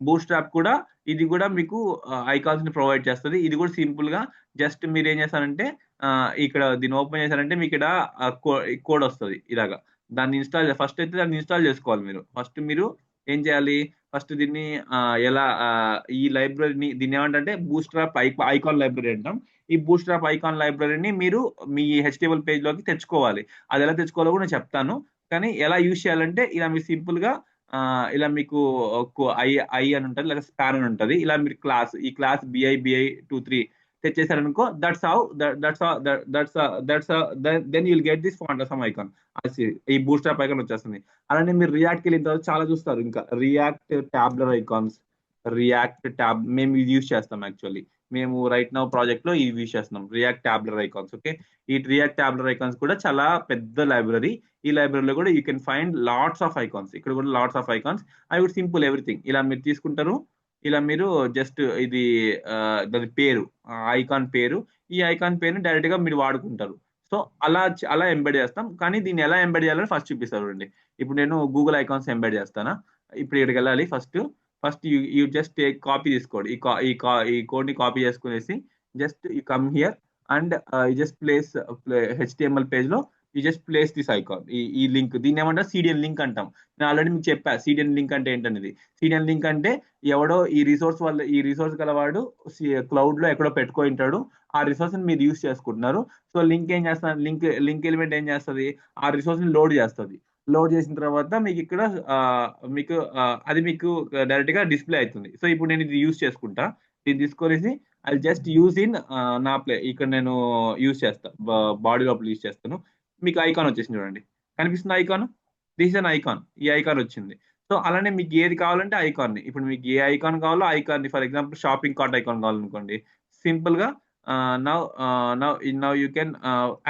Bootstrap కూడా ఇది కూడా మీకు ఐకాన్స్ ని ప్రొవైడ్ చేస్తుంది. ఇది కూడా సింపుల్ గా జస్ట్ మీరు ఏం చేస్తారంటే ఇక్కడ దీన్ని ఓపెన్ చేశారంటే మీకు ఇక్కడ కోడ్ వస్తుంది ఇలాగా. ఫస్ట్ అయితే దాన్ని ఇన్స్టాల్ చేసుకోవాలి. మీరు ఏం చేయాలి? ఫస్ట్ దీన్ని ఎలా ఈ లైబ్రరీని దీన్ని ఏమంటే బూట్స్ట్రాప్ ఐకాన్ లైబ్రరీ అంటాం. ఈ బూట్స్ట్రాప్ ఐకాన్ లైబ్రరీని మీరు మీ HTML పేజ్ లోకి తెచ్చుకోవాలి. అది ఎలా తెచ్చుకోవాలో కూడా నేను చెప్తాను. కానీ ఎలా యూజ్ చేయాలంటే ఇలా మీరు సింపుల్ గా ఇలా మీకు ఐ అని ఉంటుంది, లేదా స్పాన్ అని ఉంటుంది. ఇలా మీరు ఈ క్లాస్ BI23 తెచ్చేసారనుకో, then you'll get this Font Awesome icon. ఈ బూట్స్ట్రాప్ ఐకాన్ వచ్చేస్తుంది. అలానే మీరు రియాక్ట్ వెళ్ళిన తర్వాత చాలా చూస్తారు. ఇంకా రియాక్ట్ ట్యాబ్లర్ ఐకాన్స్, మేము ఇది యూజ్ చేస్తాం. యాక్చువల్లీ మేము రైట్ నౌ ప్రాజెక్ట్ లో ఇది యూజ్ చేస్తున్నాం, రియాక్ట్ ట్యాబ్లర్ ఐకాన్స్. ఓకే, ఈ రియాక్ట్ ట్యాబ్లర్ ఐకాన్స్ కూడా చాలా పెద్ద లైబ్రరీ. ఈ లైబ్రరీలో కూడా you can find lots of icons. ఇక్కడ కూడా లాట్స్ ఆఫ్ ఐకాన్స్. అవి కూడా సింపుల్ ఎవ్రీథింగ్. ఇలా మీరు తీసుకుంటారు. ఇలా మీరు జస్ట్ ఇది దాని పేరు, ఐకాన్ పేరు, ఈ ఐకాన్ పేరుని డైరెక్ట్ గా మీరు వాడుకుంటారు. సో అలా ఎంబెడ్ చేస్తాం. కానీ దీన్ని ఎలా ఎంబెడ్ చేయాలని ఫస్ట్ చూపిస్తారు చూడండి. ఇప్పుడు నేను గూగుల్ ఐకాన్స్ ఎంబెడ్ చేస్తానా. ఇప్పుడు ఇక్కడికి వెళ్ళాలి. ఫస్ట్ యూ జస్ట్ కాపీ తీసుకోండి. ఈ కోడ్ ని కాపీ చేసుకునేసి just you come here and just place HTML page లో you just place this icon, ఈ లింక్, దీన్ని ఏమంటారు సిడిఎన్ లింక్ అంటాం. నేను ఆల్రెడీ మీకు చెప్పా సిడిఎన్ లింక్ అంటే ఏంటనేది. సిడిఎన్ లింక్ అంటే ఎవడో ఈ రిసోర్స్ గలవాడు క్లౌడ్ లో ఎక్కడో పెట్టుకుంటాడు, ఆ రిసోర్స్ ని మీరు యూస్ చేసుకుంటున్నారు. సో లింక్ ఏం చేస్తారు, లింక్ ఎలిమెంట్ ఏం చేస్తుంది, ఆ రిసోర్స్ ని లోడ్ చేస్తుంది. లోడ్ చేసిన తర్వాత మీకు ఇక్కడ మీకు అది మీకు డైరెక్ట్ గా డిస్ప్లే అవుతుంది. సో ఇప్పుడు నేను ఇది యూస్ చేసుకుంటా, దీన్ని తీసుకొనేసి ఐ జస్ట్ యూజ్ ఇన్ నా ఇక్కడ నేను యూజ్ చేస్తా, బాడీ లోపల యూజ్ చేస్తాను. మీకు ఐకాన్ వచ్చేసింది చూడండి, కనిపిస్తుంది icon, this is an icon, ఈ ఐకాన్ వచ్చింది. సో అలానే మీకు ఏది కావాలంటే ఐకాన్ ని, ఇప్పుడు మీకు ఏ ఐకాన్ కావాలో ఐకాన్ ని, for example shopping cart icon కావాలనుకోండి, సింపుల్ గా now now you can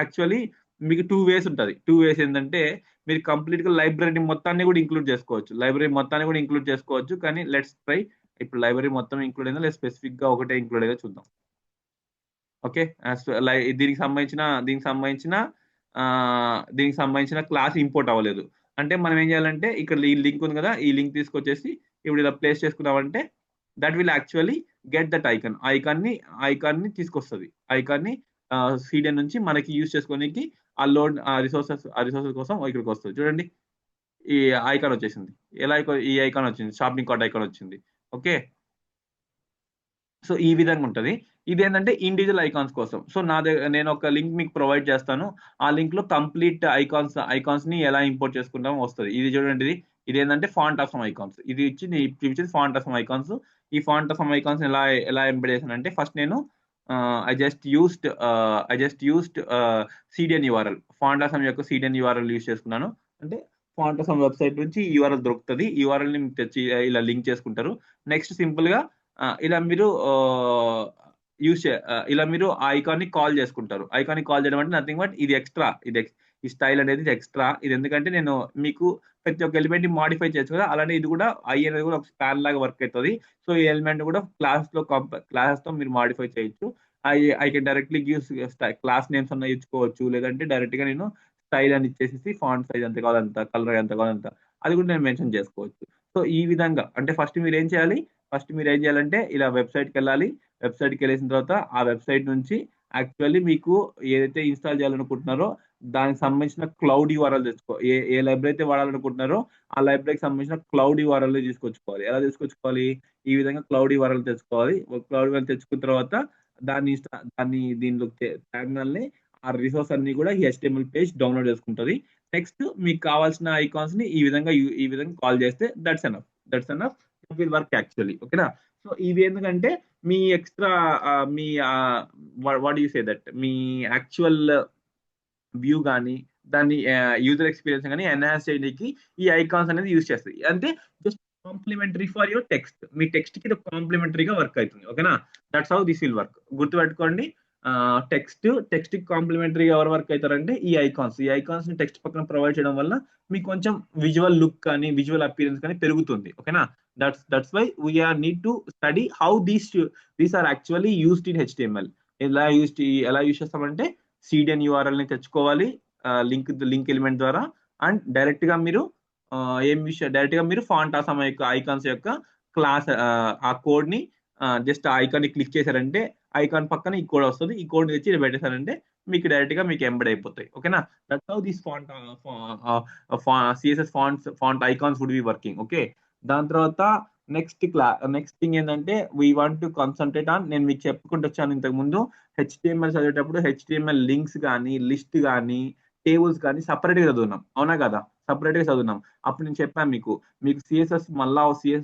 actually మీకు 2 ways ఉంటుంది. 2 ways ఏంటంటే మీరు కంప్లీట్ గా లైబ్రరీ మొత్తాన్ని కూడా ఇంక్లూడ్ చేసుకోవచ్చు, కానీ లెట్స్ ట్రై. ఇప్పుడు లైబ్రరీ మొత్తం ఇంక్లూడ్ అయిందా లేదా స్పెసిఫిక్ గా ఒకటే ఇంక్లూడ్ అయిందో చూద్దాం. ఓకే, దీనికి సంబంధించిన దీనికి సంబంధించిన క్లాస్ ఇంపోర్ట్ అవ్వలేదు అంటే మనం ఏం చేయాలంటే ఇక్కడ ఈ లింక్ ఉంది కదా, ఈ లింక్ తీసుకొచ్చేసి ఇప్పుడు ఇలా ప్లేస్ చేసుకున్నామంటే that will actually get that icon ని తీసుకొస్తుంది. ఐకాన్ ని సిడిఎన్ నుంచి మనకి యూజ్ చేసుకోనికి ఆ రిసోర్సెస్ కోసం ఇక్కడికి వస్తుంది. చూడండి ఈ ఐకాన్ వచ్చేసింది. ఈ ఐకాన్ వచ్చింది, షాపింగ్ కార్ట్ ఐకాన్ వచ్చింది. ఓకే, సో ఈ విధంగా ఉంటుంది. ఇది ఏంటంటే ఇండివిజువల్ ఐకాన్స్ కోసం. సో నేను ఒక లింక్ మీకు ప్రొవైడ్ చేస్తాను, ఆ లింక్ లో కంప్లీట్ ఐకాన్స్ ని ఎలా ఇంపోర్ట్ చేసుకుంటామో వస్తుంది. ఇది చూడండి, ఇది ఏంటంటే ఫాంట్ ఆఫ్ సమ్ ఐకాన్స్, ఇది ఇచ్చింది ఫాంట్ ఆఫ్ సమ్ ఐకాన్స్. ఈ ఫాంట్ ఆఫ్ సమ్ ఐకాన్స్ ఎలా ఎంబెడ్ చేశానంటే, ఫస్ట్ నేను I just used CDN URL, font of some యొక్క సిడిఎన్ యూఆర్ఎల్ యూస్ చేసుకున్నాను. అంటే ఫాంట్ ఆఫ్ సమ్ వెబ్సైట్ నుంచి యూఆర్ఎల్ దొరుకుతుంది, యూఆర్ఎల్ ని తెచ్చి ఇలా లింక్ చేసుకుంటారు. నెక్స్ట్ సింపుల్ గా ఇలా మీరు ఇలా మీరు ఆ ఐకాన్ ని కాల్ చేసుకుంటారు. ఐకాన్ ని కాల్ చేయడం అంటే నథింగ్ బట్ ఇది ఎక్స్ట్రా, ఈ స్టైల్ అనేది ఎక్స్ట్రా. ఇది ఎందుకంటే నేను మీకు ప్రతి ఒక్క ఎలిమెంట్ ని మాడిఫై చేయొచ్చు కదా, అలానే ఇది కూడా అనేది కూడా ఒక స్పాన్ లాగా వర్క్ అవుతుంది. సో ఈ ఎలిమెంట్ కూడా క్లాస్ తో మీరు మాడిఫై చేయొచ్చు. I can directly give class names అన్న ఇచ్చుకోవచ్చు, లేదంటే డైరెక్ట్ గా నేను స్టైల్ అని ఇచ్చేసి ఫాంట్ సైజ్ ఎంత కావాలంత, కలర్ ఎంత కావాలంత అది కూడా నేను మెన్షన్ చేసుకోవచ్చు. సో ఈ విధంగా అంటే ఫస్ట్ మీరు ఏం చేయాలంటే ఇలా వెబ్సైట్కి వెళ్ళాలి. వెబ్సైట్కి వెళ్ళేసిన తర్వాత ఆ వెబ్సైట్ నుంచి యాక్చువల్లీ మీకు ఏదైతే ఇన్స్టాల్ చేయాలనుకుంటున్నారో దానికి సంబంధించిన క్లౌడ్ యూఆర్ఎల్ ఏ లైబ్రరీ అయితే వాడాలనుకుంటున్నారో ఆ లైబ్రరీకి సంబంధించిన క్లౌడ్ యూఆర్ఎల్ తీసుకొచ్చుకోవాలి. ఎలా తీసుకొచ్చుకోవాలి, ఈ విధంగా క్లౌడ్ యూఆర్ఎల్ తెచ్చుకోవాలి. క్లౌడ్ యూఆర్ఎల్ తెచ్చుకున్న తర్వాత దీనిలో టెర్మినల్ ని ఆ రిసోర్స్ అన్ని కూడా ఈ HTML పేజ్ డౌన్లోడ్ చేసుకుంటుంది. నెక్స్ట్ మీకు కావాల్సిన ఐకాన్స్ ని ఈ విధంగా కాల్ చేస్తే that's enough will work actually. ఓకేనా, సో ఇవి ఎందుకంటే మీ ఎక్స్ట్రా మీ వాట్ యూ సే దట్ మీ యాక్చువల్ వ్యూ కానీ దాన్ని యూజర్ ఎక్స్పీరియన్స్ కానీ ఎన్హాన్స్ చేయడానికి ఈ ఐకాన్స్ అనేది యూజ్ చేస్తుంది. అంటే just complimentary for your text, మీ టెక్స్ట్ కి కాంప్లిమెంటరీగా వర్క్ అవుతుంది. ఓకేనా, that's how this will work. గుర్తుపెట్టుకోండి, టెక్స్ట్ కి కాంప్లిమెంటరీగా ఎవరు వర్క్ అవుతారంటే ఈ ఐకాన్స్ ని టెక్స్ట్ పక్కన ప్రొవైడ్ చేయడం వల్ల మీకు కొంచెం విజువల్ లుక్ కానీ విజువల్ అపీరెన్స్ కానీ పెరుగుతుంది. ఓకేనా, that's why we are need to study how these are actually used in HTML. ఎలా యూస్ చేస్తామంటే సిడిఎన్ యూఆర్ఎల్ ని తెచ్చుకోవాలి లింక్ ఎలిమెంట్ ద్వారా, అండ్ డైరెక్ట్ గా మీరు ఫాంట్ ఆఫ్ సమ్ ఐకాన్స్ యొక్క క్లాస్ ఆ కోడ్ ని జస్ట్ ఆ ఐకాన్ ని క్లిక్ చేశారంటే ఐకాన్ పక్కన ఈ కోడ్ వస్తుంది, ఈ కోడ్ తెచ్చి పెట్టేశారంటే మీకు డైరెక్ట్ గా మీకు ఎంబెడ్ అయిపోతాయి. ఓకేనా, that's how this CSS font icons would be working. Okay, దాని తర్వాత నెక్స్ట్ థింగ్ ఏంటంటే we want to concentrate on, నేను మీకు చెప్పుకుంటూ వచ్చాను ఇంతకు ముందు, HTML చదివేటప్పుడు HTML లింక్స్ కానీ లిస్ట్ కానీ టేబుల్స్ కానీ సపరేట్ గా చదువున్నాం, అవునా కదా, సపరేట్ గా చదువున్నాం. అప్పుడు నేను చెప్పాను మీకు CSS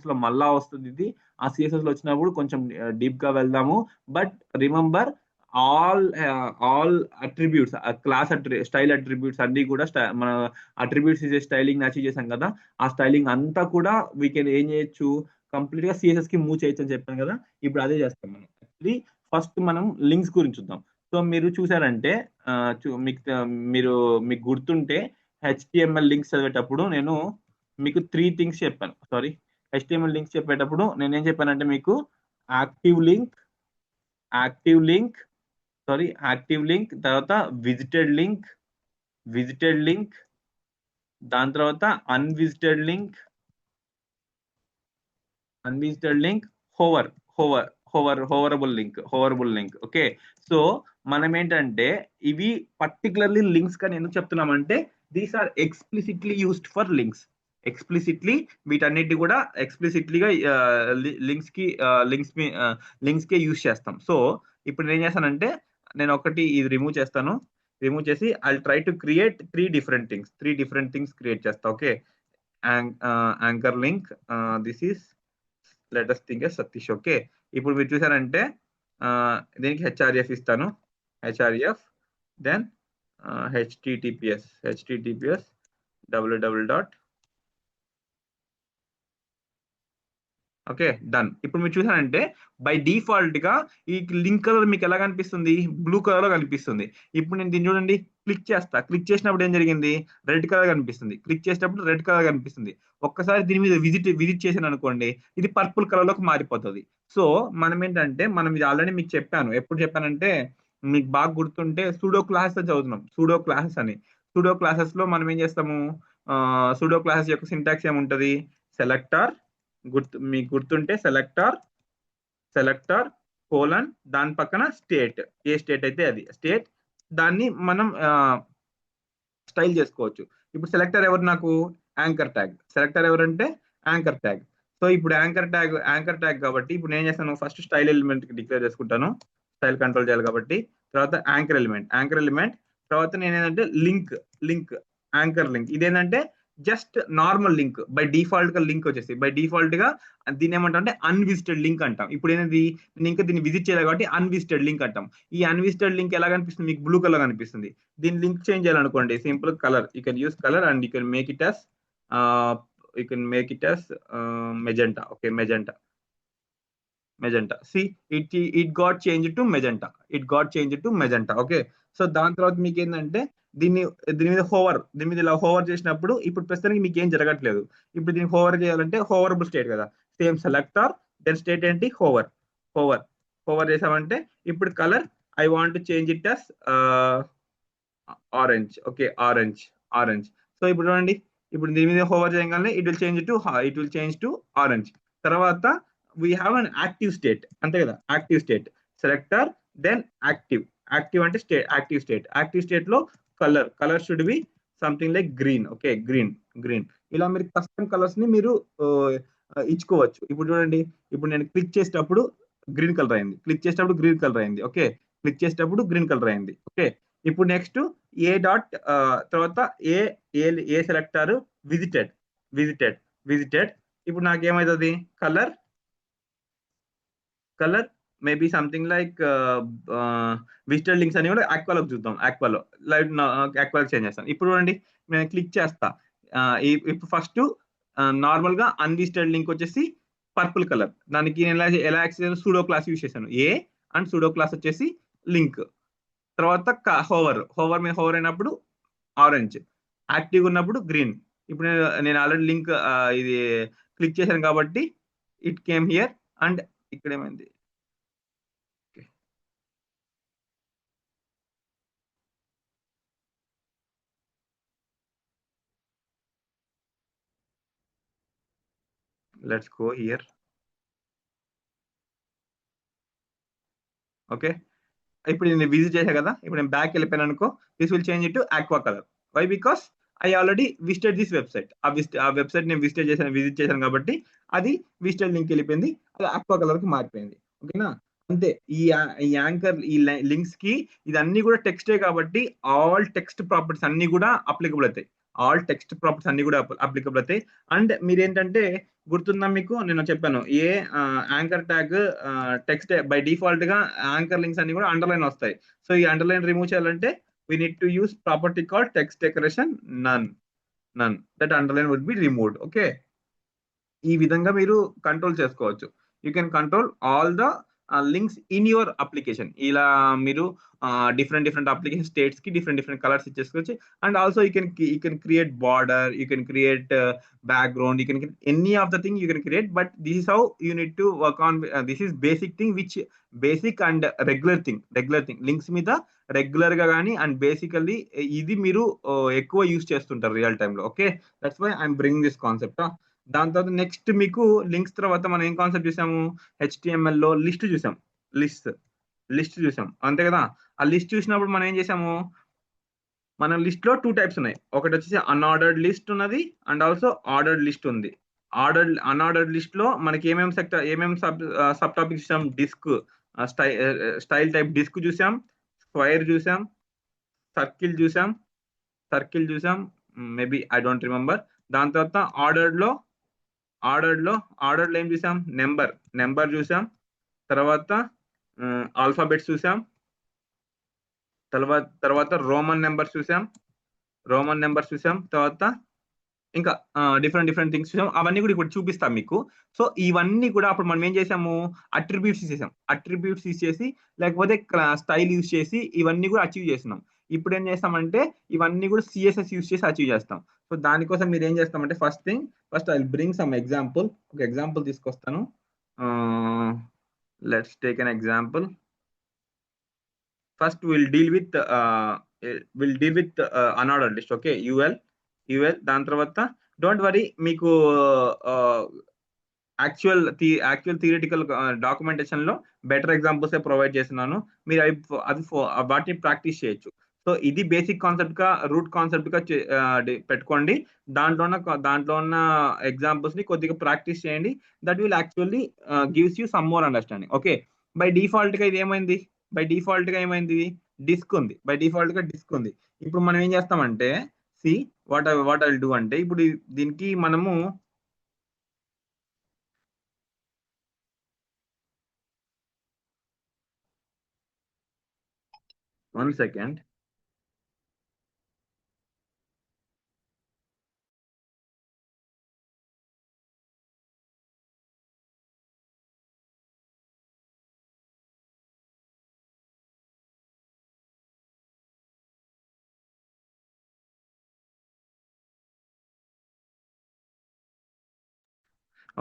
లో మళ్ళా వస్తుంది ఇది. ఆ CSS లో వచ్చినప్పుడు కొంచెం డీప్ గా వెళ్దాము. But remember all attributes, class style attributes అన్ని కూడా మన అట్రిబ్యూట్స్ స్టైలింగ్ అచీవ్ చేసాం కదా, ఆ స్టైలింగ్ అంతా కూడా వీ కెన్ ఏం చేయొచ్చు, కంప్లీట్ గా CSS కి మూవ్ చేయొచ్చు అని చెప్పాను కదా. ఇప్పుడు అదే చేస్తాం మనం. యాక్చువల్లీ ఫస్ట్ మనం లింక్స్ గురించి చూద్దాం. సో మీరు చూసారంటే మీకు గుర్తుంటే HTML లింక్స్ చదివేటప్పుడు నేను మీకు 3 థింగ్స్ చెప్పాను. HTML లింక్స్ చెప్పేటప్పుడు నేనేం చెప్పానంటే మీకు యాక్టివ్ లింక్ తర్వాత విజిటెడ్ లింక్, దాని తర్వాత unvisited link, hoverable link. Okay, so మనం ఏంటంటే ఇవి పర్టికులర్లీ లింక్స్ కానీ ఎందుకు చెప్తున్నామంటే these are explicitly used for links. Explicitly వీటన్నిటి కూడా ఎక్స్ప్లిసిట్లీగా లింక్స్ కి లింక్స్ కే యూస్ చేస్తాం. సో ఇప్పుడు నేను ఏం చేస్తానంటే నేను ఒకటి ఇది రిమూవ్ చేస్తాను. రిమూవ్ చేసి I try to create three different things create చేస్తా. Okay, anchor link, this is latest thing Satish. Okay, ఇప్పుడు మీరు చూసారంటే దీనికి హెచ్ఆర్ఎఫ్ ఇస్తాను. H R F then https www. Okay, done. ఇప్పుడు మీరు చూసారంటే బై డిఫాల్ట్ గా ఈ లింక్ కలర్ మీకు ఎలా కనిపిస్తుంది? బ్లూ కలర్ లో కనిపిస్తుంది. ఇప్పుడు నేను దీన్ని చూడండి క్లిక్ చేస్తా. క్లిక్ చేసినప్పుడు ఏం జరిగింది? రెడ్ కలర్ కనిపిస్తుంది. క్లిక్ చేసినప్పుడు రెడ్ కలర్ కనిపిస్తుంది. ఒక్కసారి దీని మీద విజిట్ చేసాను అనుకోండి, ఇది పర్పుల్ కలర్ లోకి మారిపోతుంది. సో మనం ఏంటంటే మనం ఇది ఆల్రెడీ మీకు చెప్పాను. ఎప్పుడు చెప్పానంటే మీకు బాగా గుర్తుంటే సూడో క్లాసెస్ చదువుతున్నాం. సూడో క్లాసెస్ అని. సూడో క్లాసెస్ లో మనం ఏం చేస్తాము? సూడో క్లాసెస్ యొక్క సింటాక్స్ ఏముంటది? సెలెక్టర్, మీకు గుర్తుంటే సెలెక్టర్ కోలన్ దాని పక్కన స్టేట్, ఏ స్టేట్ అయితే అది స్టేట్, దాన్ని మనం స్టైల్ చేసుకోవచ్చు. ఇప్పుడు సెలెక్టర్ ఎవరు? నాకు యాంకర్ ట్యాగ్. సెలెక్టర్ ఎవరంటే యాంకర్ ట్యాగ్. సో ఇప్పుడు యాంకర్ ట్యాగ్ కాబట్టి ఇప్పుడు నేను చేస్తాను, ఫస్ట్ స్టైల్ ఎలిమెంట్ డిక్లేర్ చేసుకుంటాను. స్టైల్ కంట్రోల్ చేయాలి కాబట్టి. తర్వాత యాంకర్ ఎలిమెంట్. తర్వాత నేను ఏంటంటే లింక్ యాంకర్ లింక్. ఇదేంటంటే just normal link. By default గా లింక్ వచ్చేసి బై డిఫాల్ట్ గా దీన్ని ఏమంటాం అంటే అన్విజిటెడ్ లింక్ అంటాం. ఇప్పుడు ఏంటంటే నేను ఇంకా దీన్ని విజిట్ చేయాలి కాబట్టి అన్విజిటెడ్ లింక్ అంటాం. ఈ అన్విజిటెడ్ లింక్ ఎలా కనిపిస్తుంది? మీకు బ్లూ కలర్ కనిపిస్తుంది. దీని లింక్ చేంజ్ చేయాలనుకోండి, simple colour, you can use colour and you can make it as magenta. Okay, magenta. See, it got changed to magenta. Okay, so దాని తర్వాత మీకు ఏంటంటే దీని మీద ఇలా హోవర్ చేసినప్పుడు ఇప్పుడు ప్రస్తుతానికి మీకు ఏం జరగట్లేదు. ఇప్పుడు దీన్ని హోవర్ చేయాలంటే హోవరబుల్ స్టేట్ కదా, సేమ్ సెలెక్టర్ దెన్ స్టేట్ ఏంటి? హోవర్ చేసామంటే ఇప్పుడు colour I want change it as orange. Okay, orange. So ఇప్పుడు చూడండి, ఇప్పుడు దీని మీద హోవర్ చేయగానే it will change to orange. తర్వాత we have an active state, అంతే కదా, active state. Selector then active అంటే యాక్టివ్ స్టేట్ లో colour should be something like green. Okay, green. ఇలా మీరు కస్టమ్ కలర్స్ ని మీరు ఇచ్చుకోవచ్చు. ఇప్పుడు చూడండి, ఇప్పుడు నేను క్లిక్ చేసేటప్పుడు గ్రీన్ కలర్ అయింది. ఓకే, క్లిక్ చేసేటప్పుడు గ్రీన్ కలర్ అయింది. ఓకే, ఇప్పుడు నెక్స్ట్ ఏ డాట్ తర్వాత ఏ సెలెక్టర్ విజిటెడ్. ఇప్పుడు నాకేమవుతుంది? Colour maybe something like visited links అని కూడా ఆక్వాలోకి చూద్దాం. ఆక్వాలోకి చేంజ్ చేస్తాను. ఇప్పుడు చూడండి, నేను క్లిక్ చేస్తా. ఇప్పుడు ఫస్ట్ నార్మల్ గా అన్విజిటెడ్ లింక్ వచ్చేసి పర్పుల్ కలర్. దానికి నేను ఎలా యాక్సెస్ సూడో క్లాస్ యూస్ చేశాను. ఏ అండ్ సూడో క్లాస్ వచ్చేసి లింక్. తర్వాత హోవర్ మీద హోవర్ అయినప్పుడు ఆరెంజ్, యాక్టివ్ ఉన్నప్పుడు గ్రీన్. ఇప్పుడు నేను ఆల్రెడీ లింక్ ఇది క్లిక్ చేశాను కాబట్టి ఇట్ కేమ్ హియర్. అండ్ ఇక్కడ ఏమైంది? Let's go here. ఓకే, ఇప్పుడు నేను విజిట్ చేశా కదా, ఇప్పుడు నేను బ్యాక్ వెళ్ళిపోయాను అనుకో, this will change it to aqua colour. వై? Because I already visited this website. ఆ వెబ్సైట్ నేను విజిట్ చేశాను కాబట్టి అది విజిటెడ్ లింక్ వెళ్ళిపోయింది, అది ఆక్వా కలర్ కి మారిపోయింది. ఓకేనా? అంతే. ఈ యాంకర్ ఈ లింక్స్ కి ఇదన్నీ కూడా టెక్స్టే కాబట్టి ఆల్ టెక్స్ట్ ప్రాపర్టీస్ అన్ని కూడా అప్లికబుల్ అవుతాయి. అండ్ మీరేంటంటే గుర్తుందా మీకు? నేను చెప్పాను a anchor tag text by default గా యాంకర్ లింక్స్ అన్ని కూడా అండర్లైన్ వస్తాయి. సో ఈ అండర్లైన్ రిమూవ్ చేయాలంటే we need to use property called text decoration none. That underline would be removed. Okay, ఈ విధంగా మీరు కంట్రోల్ చేసుకోవచ్చు. You can control all the links in your application. ఇలా మీరు డిఫరెంట్ అప్లికేషన్ స్టేట్స్ కి డిఫరెంట్ కలర్స్ ఇచ్చేసుకోవచ్చు. And also you can create border, you can create background, you can any of the thing you can create. But this is how you need to work on. This is basic thing which basic and regular thing links మీద రెగ్యులర్ గా కానీ అండ్ బేసికల్లీ ఇది మీరు ఎక్కువ యూస్ చేస్తుంటారు రియల్ టైమ్ లో. Okay, that's why I'm bringing this concept. దాని తర్వాత నెక్స్ట్ మీకు లింక్స్ తర్వాత మనం ఏం కాన్సెప్ట్ చూసాము? HTML లో లిస్ట్ చూసాం, అంతే కదా. ఆ లిస్ట్ చూసినప్పుడు మనం ఏం చేసాము, మన లిస్ట్ లో 2 టైప్స్ ఉన్నాయి. ఒకటి వచ్చేసి అన్ఆర్డర్డ్ లిస్ట్ ఉన్నది అండ్ ఆల్సో ఆర్డర్డ్ లిస్ట్ ఉంది. అన్ఆర్డర్డ్ లిస్ట్ లో మనకి ఏమేమి సబ్ టాపిక్స్ చూసాం, డిస్క్, స్టైల్ టైప్ డిస్క్ చూసాం, స్క్వైర్ చూసాం, సర్కిల్ చూసాం, మేబీ ఐ డోంట్ రిమెంబర్. దాని తర్వాత ఆర్డర్డ్ లో ఏం చూసాం, నెంబర్ చూసాం, తర్వాత ఆల్ఫాబెట్స్ చూసాం, తర్వాత రోమన్ నెంబర్స్ చూసాం, తర్వాత ఇంకా డిఫరెంట్ థింగ్స్ చూసాం. అవన్నీ కూడా ఇప్పుడు చూపిస్తాం మీకు. సో ఇవన్నీ కూడా అప్పుడు మనం ఏం చేసాము, అట్రిబ్యూట్స్ ఇచ్చేసి లేకపోతే స్టైల్ యూజ్ చేసి ఇవన్నీ కూడా అచీవ్ చేస్తున్నాం. ఇప్పుడు ఏం చేస్తామంటే ఇవన్నీ కూడా సిఎస్ఎస్ యూజ్ చేసి అచీవ్ చేస్తాం. సో దానికోసం మీరు ఏం చేస్తామంటే first I will bring some example. ఒక ఎగ్జాంపుల్ తీసుకొస్తాను. Let's take an example. First will deal with unordered list. Okay, UL. దాని తర్వాత డోంట్ వరీ, మీకు యాక్చువల్ థియరిటికల్ డాక్యుమెంటేషన్ లో బెటర్ ఎగ్జాంపుల్స్ ప్రొవైడ్ చేస్తున్నాను. మీరు వాటిని ప్రాక్టీస్ చేయొచ్చు. సో ఇది బేసిక్ కాన్సెప్ట్ గా, రూట్ కాన్సెప్ట్ గా పెట్టుకోండి. దాంట్లో ఉన్న ఎగ్జాంపుల్స్ ని కొద్దిగా ప్రాక్టీస్ చేయండి. That will actually gives you some more understanding. Okay, by default గా ఏమైంది, డిస్క్ ఉంది. ఇప్పుడు మనం ఏం చేస్తామంటే వాట్ ఐ విల్ డూ అంటే, ఇప్పుడు దీనికి మనము one second.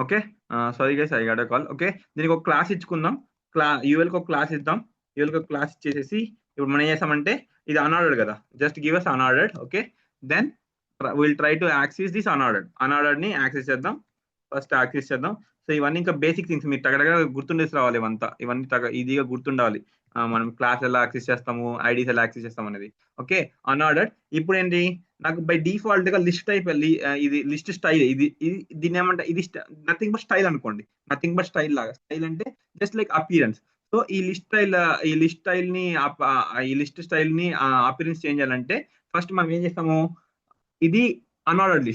Okay, sorry guys, I got a call. Okay, దీనికి ఒక క్లాస్ ఇచ్చుకుందాం. యూఎల్ కి ఒక క్లాస్ ఇద్దాం. ఇచ్చేసేసి ఇప్పుడు మనం ఏం చేస్తామంటే, ఇది అన్ఆర్డర్డ్ కదా, just give us unordered. Okay, then will try to access this unordered ని యాక్సెస్ చేద్దాం. సో ఇవన్నీ ఇంకా బేసిక్ థింగ్స్ మీరు తగ్గడగా గుర్తుండేసి రావాలి. ఇవన్నీ ఈజీగా గుర్తుండాలి. మనం క్లాస్ ఎలా యాక్సెస్ చేస్తాము, ఐడీస్ ఎలా యాక్సెస్ చేస్తాం అనేది. Okay, unordered. ఇప్పుడు ఏంటి, నాకు బై డిఫాల్ట్ గా లిస్ట్ టైప్, ఇది లిస్ట్ స్టైల్, దీన్ని ఏమంటే, ఇది నథింగ్ బట్ స్టైల్ అనుకోండి. నథింగ్ బట్ స్టైల్ లాగా. స్టైల్ అంటే జస్ట్ లైక్ అపియరెన్స్. సో ఈ లిస్ట్ స్టైల్ ని అపియరెన్స్ చేంజ్ చేయాలంటే ఫస్ట్ మనం ఏం చేస్తాము, ఇది అన్ఆర్డర్డ్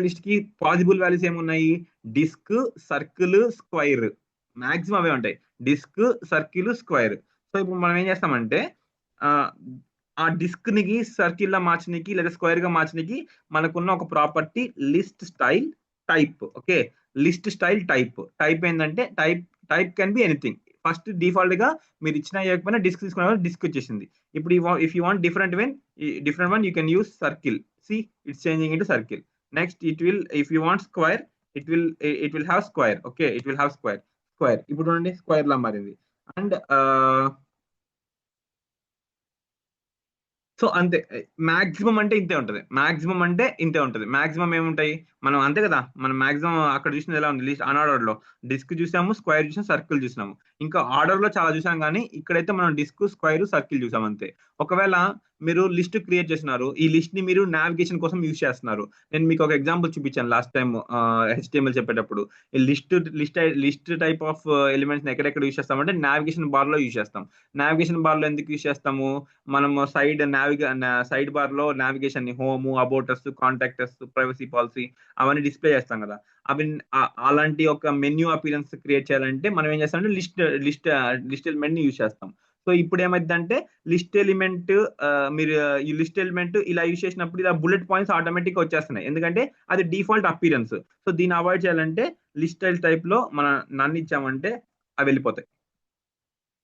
లిస్ట్ కి పాసిబుల్ వాల్యూస్ ఏమున్నాయి, డిస్క్, సర్కిల్, స్క్వైర్. మాక్సిమం అవే ఉంటాయి, డిస్క్, సర్కిల్, స్క్వైర్. సో ఇప్పుడు మనం ఏం చేస్తామంటే, ఆ డిస్క్ ని సర్కిల్ లా మార్చడానికి లేదా స్క్వైర్ గా మార్చడానికి మనకున్న ఒక property list style type. Okay, list style type ఏంటంటే, type can be anything. First default గా మీరు ఇచ్చిన ఇవ్వకపోయినా డిస్క్ తీసుకున్న డిస్క్ వచ్చేసింది. ఇప్పుడు if you want different one, you can use circle. See, it's changing into circle. Next, if you want square, it will have square. Okay, it will have square. ఇప్పుడు చూడండి, స్క్వేర్ లా మారింది. అండ్ సో అంతే, మాక్సిమం అంటే ఇంతే ఉంటది. మాక్సిమం ఏముంటాయి, మనం అంతే కదా, మనం మాక్సిమం అక్కడ చూసినది ఎలా ఉంది, లిస్ట్ అన్ఆర్డర్ లో డిస్క్ చూసాము, స్క్వేర్ చూసాము, సర్కిల్ చూసినాము. ఇంకా ఆర్డర్ లో చాలా చూసాం, కానీ ఇక్కడైతే మనం డిస్క్, స్క్వేర్, సర్కిల్ చూసాం అంతే. ఒకవేళ మీరు లిస్ట్ క్రియేట్ చేసినారు, ఈ లిస్ట్ ని మీరు నావిగేషన్ కోసం యూజ్ చేస్తున్నారు. నేను మీకు ఒక ఎగ్జాంపుల్ చూపించాను లాస్ట్ టైం HTML చెప్పేటప్పుడు. ఈ లిస్ట్ టైప్ ఆఫ్ ఎలిమెంట్స్ ఎక్కడెక్కడ యూజ్ చేస్తామంటే నావిగేషన్ బార్ లో యూజ్ చేస్తాం. నావిగేషన్ బార్ లో ఎందుకు యూజ్ చేస్తాము, మనం సైడ్ బార్ లో నావిగేషన్ ని home, about us, contractors, privacy policy అవన్నీ డిస్ప్లే చేస్తాం కదా. అవి అలాంటి ఒక మెన్యూ అపీరెన్స్ క్రియేట్ చేయాలంటే మనం ఏం చేస్తామంటే లిస్ట్ ఎలిమెంట్ ని యూజ్ చేస్తాం. సో ఇప్పుడు ఏమైందంటే, లిస్ట్ ఎలిమెంట్ మీరు ఈ లిస్ట్ ఎలిమెంట్ ఇలా యూజ్ చేసినప్పుడు ఇలా బుల్లెట్ పాయింట్స్ ఆటోమేటిక్ గా వచ్చేస్తున్నాయి, ఎందుకంటే అది డిఫాల్ట్ అపీరెన్స్. సో దీన్ని అవాయిడ్ చేయాలంటే లిస్ట్ స్టైల్ టైప్ లో మనం నన్ను ఇచ్చామంటే అవి వెళ్ళిపోతాయి.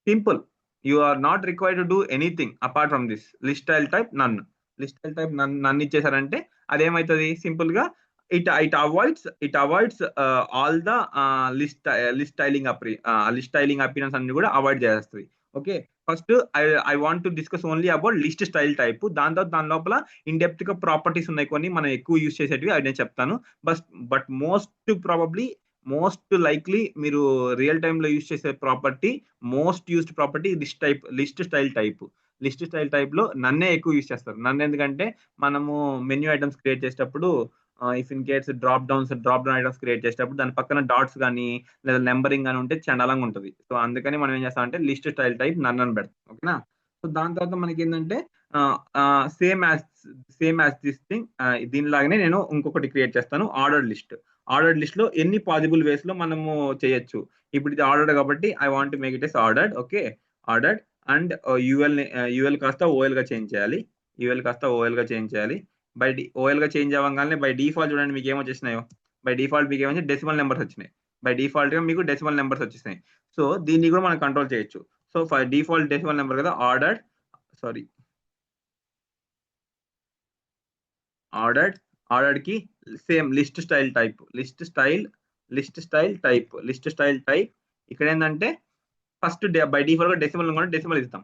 Simple. You are not required to do anything apart from this. List style type నన్ను ఇచ్చేసారంటే అదేమవుతుంది, సింపుల్ గా it avoids all the list styling appearance అన్ని కూడా అవాయిడ్ చేస్తుంది. Okay, first I want to discuss only about list style type. దాని లోపల ఇన్ డెప్త్ గా ప్రాపర్టీస్ ఉన్నాయి కొన్ని, మనం ఎక్కువ యూజ్ చేసేటివి, అవి నేను చెప్తాను. బట్ మోస్ట్ లైక్లీ మీరు రియల్ టైమ్ లో యూజ్ చేసే property, most used property list style type. List style type లో నన్నే ఎక్కువ యూస్ చేస్తారు. నన్ను ఎందుకంటే మనము మెన్యూ ఐటమ్స్ క్రియేట్ చేసేటప్పుడు if in case drop down items create చేసేటప్పుడు దాని పక్కన డాట్స్ కానీ లేదా నెంబరింగ్ కానీ ఉంటే చండాలంగా ఉంటుంది. సో అందుకని మనం ఏం చేస్తామంటే లిస్ట్ స్టైల్ టైప్ నన్ను అని పెడతాం. ఓకేనా. సో దాని తర్వాత మనకి ఏంటంటే సేమ్ యాజ్ దిస్ థింగ్ దీనిలాగానే నేను ఇంకొకటి క్రియేట్ చేస్తాను, ఆర్డర్డ్ లిస్ట్ లో ఎన్ని పాసిబుల్ వేస్ లో మనము చేయొచ్చు. ఇప్పుడు ఇది ఆర్డర్డ్ కాబట్టి I want make it as ordered. Okay, ordered and UL కాస్త ఓఎల్ గా చేంజ్ చేయాలి. ఓఎల్ గా చేంజ్ అవ్వగానే బై డిఫాల్ట్ చూడండి మీకు ఏమొచ్చేసినాయో. బై డిఫాల్ట్ మీకు ఏమొచ్చి డెసిమల్ నెంబర్స్ వచ్చినాయి. బై డిఫాల్ట్ గా మీకు డెసిమల్ నెంబర్స్ వచ్చేసినాయి. సో దీన్ని కూడా మనం కంట్రోల్ చేయొచ్చు. So for default decimal number కదా, ఆర్డర్డ్ కి సేమ్ లిస్ట్ స్టైల్ టైప్. ఇక్కడ ఏంటంటే ఫస్ట్ బై డిఫాల్ట్ గా డెసిమల్ ఇస్తాం.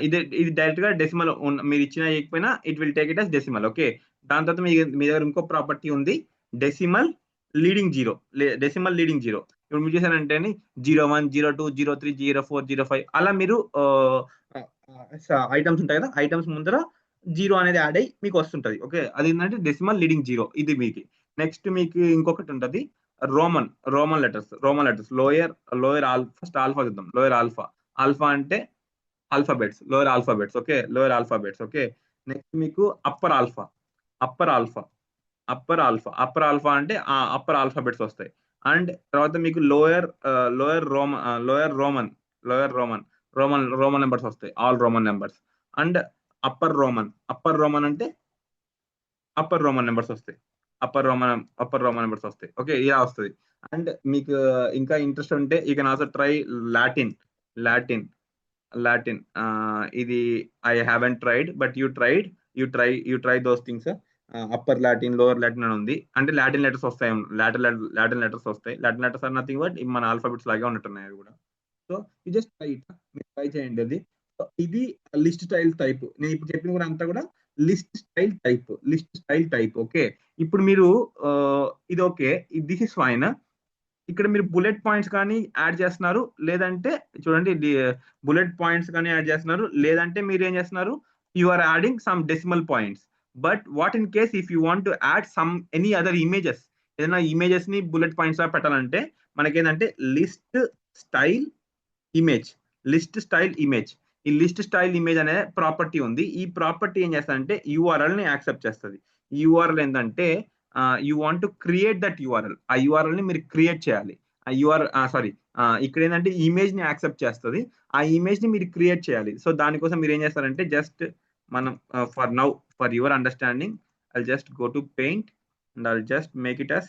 ఇది డైరెక్ట్ గా డెసిమల్ మీరు ఇచ్చినా ఇవ్వకపోయినా it will take it as decimal. Okay, దాని తర్వాత మీ దగ్గర ఇంకో ప్రాపర్టీ ఉంది, డెసిమల్ లీడింగ్ జీరో. ఇప్పుడు మీరు చేశారంటే 01, 02, 03, 04, 05 అలా మీరు ఐటమ్స్ ఉంటాయి కదా, ఐటమ్స్ ముందర జీరో అనేది యాడ్ అయ్యి మీకు వస్తుంటది. ఓకే, అది ఏంటంటే డెసిమల్ లీడింగ్ జీరో. ఇది మీకు నెక్స్ట్ మీకు ఇంకొకటి ఉంటుంది Roman letters. Lower first alpha చూద్దాం. ఆల్ఫా అంటే లోయర్ ఆల్ఫాబెట్స్. ఓకే, నెక్స్ట్ మీకు అప్పర్ ఆల్ఫా అంటే అప్పర్ ఆల్ఫాబెట్స్ వస్తాయి. అండ్ తర్వాత మీకు లోయర్ రోమన్ నెంబర్స్ వస్తాయి, all Roman numbers. And upper Roman అంటే అప్పర్ రోమన్ నెంబర్స్ వస్తాయి. ఓకే, ఇలా వస్తుంది. అండ్ మీకు ఇంకా ఇంట్రెస్ట్ ఉంటే you can also try Latin. ఇది I haven't tried, but you try those things. Upper Latin, lower Latin అని ఉంది. అంటే లాటిన్ లెటర్స్ వస్తాయి. Latin letters are nothing but మన ఆల్ఫాబెట్స్ లాగే ఉన్నట్టున్నాయి అవి కూడా. సో యూ జస్ట్ మీరు ట్రై చేయండి అది. సో ఇది లిస్ట్ స్టైల్ టైప్. నేను ఇప్పుడు చెప్పిన కూడా అంతా కూడా లిస్ట్ స్టైల్ టైప్. ఓకే, ఇప్పుడు మీరు ఇది ఓకే, దిస్ ఇస్ ఫైన్. ఇక్కడ మీరు బుల్లెట్ పాయింట్స్ కానీ యాడ్ చేస్తున్నారు, లేదంటే చూడండి బుల్లెట్ పాయింట్స్ కానీ యాడ్ చేస్తున్నారు, లేదంటే మీరు ఏం చేస్తున్నారు, you are adding some decimal points. But what in case if you want to add any other images, ఏదైనా ఇమేజెస్ ని బుల్లెట్ పాయింట్స్ లా పెట్టాలంటే మనకేంటంటే లిస్ట్ స్టైల్ ఇమేజ్. ఈ లిస్ట్ స్టైల్ ఇమేజ్ అనే ప్రాపర్టీ ఉంది. ఈ ప్రాపర్టీ ఏం చేస్తుందంటే యూఆర్ఎల్ ని యాక్సెప్ట్ చేస్తుంది. ఈ యూఆర్ఎల్ ఏంటంటే you want to create that URL. ఆ యూఆర్ఎల్ ని మీరు క్రియేట్ చేయాలి. ఇక్కడ ఏంటంటే ఇమేజ్ ని యాక్సెప్ట్ చేస్తుంది. ఆ ఇమేజ్ ని మీరు క్రియేట్ చేయాలి. సో దానికోసం మీరు ఏం చేస్తారంటే జస్ట్ మనం for your understanding I'll just go to paint and I'll just make it as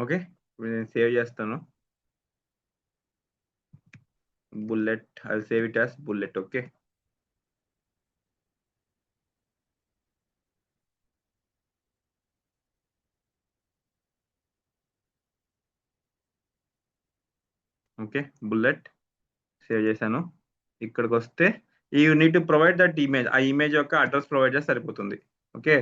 okay. నేను సేవ్ చేస్తాను bullet. I'll save it as bullet. Okay, bullet save చేశాను. ఇక్కడికి వస్తే you need to provide that image. ఆ ఇమేజ్ యొక్క అడ్రస్ ప్రొవైడ్ చేస్తే సరిపోతుంది. ఓకే,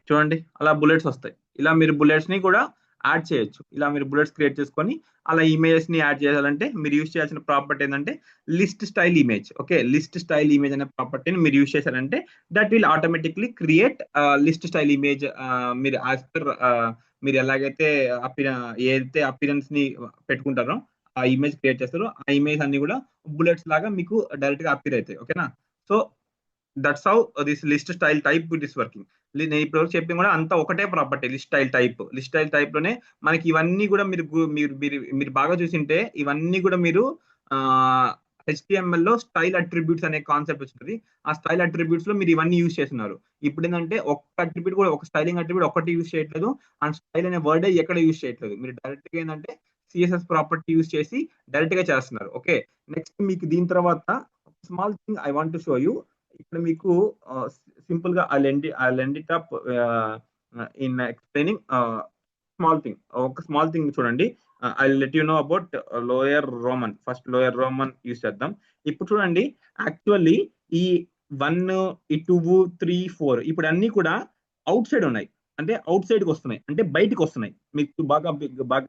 చూడండి అలా బుల్లెట్స్ వస్తాయి. ఇలా మీరు బుల్లెట్స్ ని కూడా యాడ్ చేయొచ్చు. ఇలా మీరు బుల్లెట్స్ క్రియేట్ చేసుకొని అలా ఇమేజెస్ ని యాడ్ చేయాలంటే మీరు యూజ్ చేయాల్సిన ప్రాపర్టీ ఏంటంటే list style image. Okay, list style image అనే ప్రాపర్టీని మీరు యూజ్ చేశారంటే that will automatically create list style image. మీరు యాజ్ పర్ మీరు ఎలాగైతే ఏదైతే అపిరెన్స్ ని పెట్టుకుంటారో ఆ ఇమేజ్ క్రియేట్ చేస్తారో ఆ ఇమేజ్ అన్ని కూడా బుల్లెట్స్ లాగా మీకు డైరెక్ట్ గా అపిర్ అవుతాయి. ఓకేనా. So that's how this list style type it is working. నేను ఇప్పుడు చెప్పింది కూడా అంతా ఒకటే ప్రాపర్టీ, లిస్ట్ స్టైల్ టైప్ లోనే మనకి ఇవన్నీ కూడా మీరు బాగా చూసింటే ఇవన్నీ కూడా మీరు HTML లో స్టైల్ అట్రిబ్యూట్స్ అనే కాన్సెప్ట్ వచ్చింది. ఆ స్టైల్ అట్రిబ్యూట్స్ లో మీరు ఇవన్నీ యూజ్ చేస్తున్నారు. ఇప్పుడు ఏంటంటే ఒక అట్రిబ్యూట్ కూడా, ఒక స్టైలింగ్ అట్రిబ్యూట్ ఒకటి యూజ్ చేయట్లేదు, అండ్ స్టైల్ అనే వర్డ్ ఎక్కడ యూజ్ చేయట్లేదు. మీరు డైరెక్ట్ గా ఏంటంటే CSS ప్రాపర్టీ యూజ్ చేసి డైరెక్ట్ గా చేస్తున్నారు. ఓకే, నెక్స్ట్ మీకు దీని తర్వాత small thing I want to show you. ఇక్కడ మీకు సింపుల్ గా I lend it up in explaining small thing. ఒక స్మాల్ థింగ్ చూడండి. I let you know about lower Roman. First lower Roman use చేద్దాం. ఇప్పుడు చూడండి, యాక్చువల్లీ ఈ 1 ఈ 2 3 4 ఇప్పుడు అన్ని కూడా అవుట్ సైడ్ ఉన్నాయి, అంటే అవుట్ సైడ్ కి వస్తున్నాయి, అంటే బయటకు వస్తున్నాయి. మీకు బాగా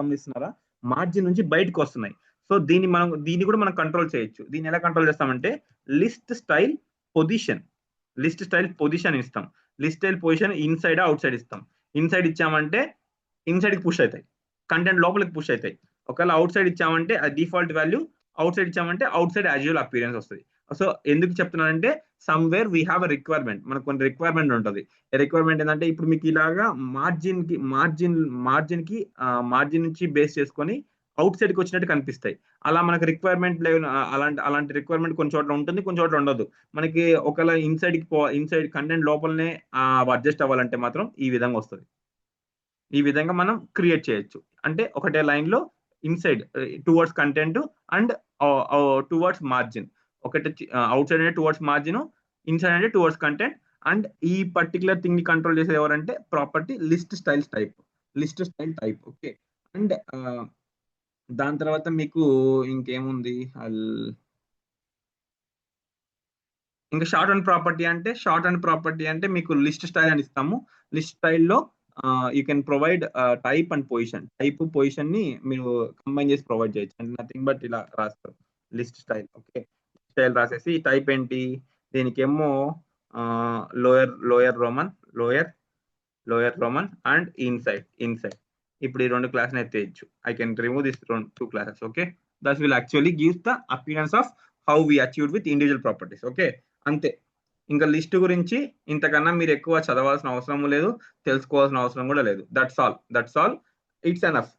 గమనిస్తున్నారా? మార్జిన్ నుంచి బయటకు వస్తున్నాయి. సో దీన్ని కూడా మనం కంట్రోల్ చేయొచ్చు. దీన్ని ఎలా కంట్రోల్ చేస్తామంటే లిస్ట్ స్టైల్ పొజిషన్ ఇస్తాం. List style position inside outside ఇస్తాం. ఇన్సైడ్ ఇచ్చామంటే ఇన్సైడ్ కి పుష్ అవుతాయి, కంటెంట్ లోపలికి పుష్ అవుతాయి. ఒకవేళ అవుట్ సైడ్ ఇచ్చామంటే అది డిఫాల్ట్ వాల్యూ, అవుట్ సైడ్ ఇచ్చామంటే అవుట్ సైడ్ యాజువల్ అపీరెన్స్ వస్తుంది. సో ఎందుకు చెప్తున్నానంటే somewhere we have a requirement, మనకు కొన్ని రిక్వైర్మెంట్ ఉంటుంది. రిక్వైర్మెంట్ ఏంటంటే ఇప్పుడు మీకు ఇలాగా మార్జిన్ నుంచి బేస్ చేసుకొని అవుట్ సైడ్ కి వచ్చినట్టు కనిపిస్తాయి. అలా మనకు రిక్వైర్మెంట్ అలాంటి రిక్వైర్మెంట్ కొన్ని చోట్ల ఉంటుంది, కొన్ని చోట్ల ఉండదు. మనకి ఒకవేళ ఇన్సైడ్ కంటెంట్ లోపలనే అడ్జస్ట్ అవ్వాలంటే మాత్రం ఈ విధంగా వస్తుంది. ఈ విధంగా మనం క్రియేట్ చేయొచ్చు. అంటే ఒకటే లైన్ లో inside towards content and towards margin. ఒకటి అవుట్ సైడ్ అంటే టువర్డ్స్ మార్జిన్, ఇన్సైడ్ అంటే టువర్డ్స్ కంటెంట్. అండ్ ఈ పర్టికులర్ థింగ్ ని కంట్రోల్ చేసేది ఎవరంటే property list style type. Okay, and దాని తర్వాత మీకు ఇంకేముంది, ఇంకా షార్ట్ అండ్ ప్రాపర్టీ అంటే మీకు లిస్ట్ స్టైల్ అని ఇస్తాము. లిస్ట్ స్టైల్లో you can provide type and position ని మీరు కంబైన్ చేసి ప్రొవైడ్ చేయొచ్చు. అంటే నథింగ్ బట్ ఇలా రాస్తారు లిస్ట్ స్టైల్. ఓకే, స్టైల్ రాసేసి టైప్ ఏంటి, దీనికేమో లోయర్ రోమన్ అండ్ ఇన్సైడ్. ఇప్పుడు ఈ 2 క్లాస్ ఎత్తేయచ్చు. I can remove this 2 classes. Okay, that will actually gives the appearance of how we achieved with individual properties. Okay, అంతే. ఇంకా లిస్ట్ గురించి ఇంతకన్నా మీరు ఎక్కువ చదవాల్సిన అవసరం లేదు, తెలుసుకోవాల్సిన అవసరం కూడా లేదు. That's all. It's enough.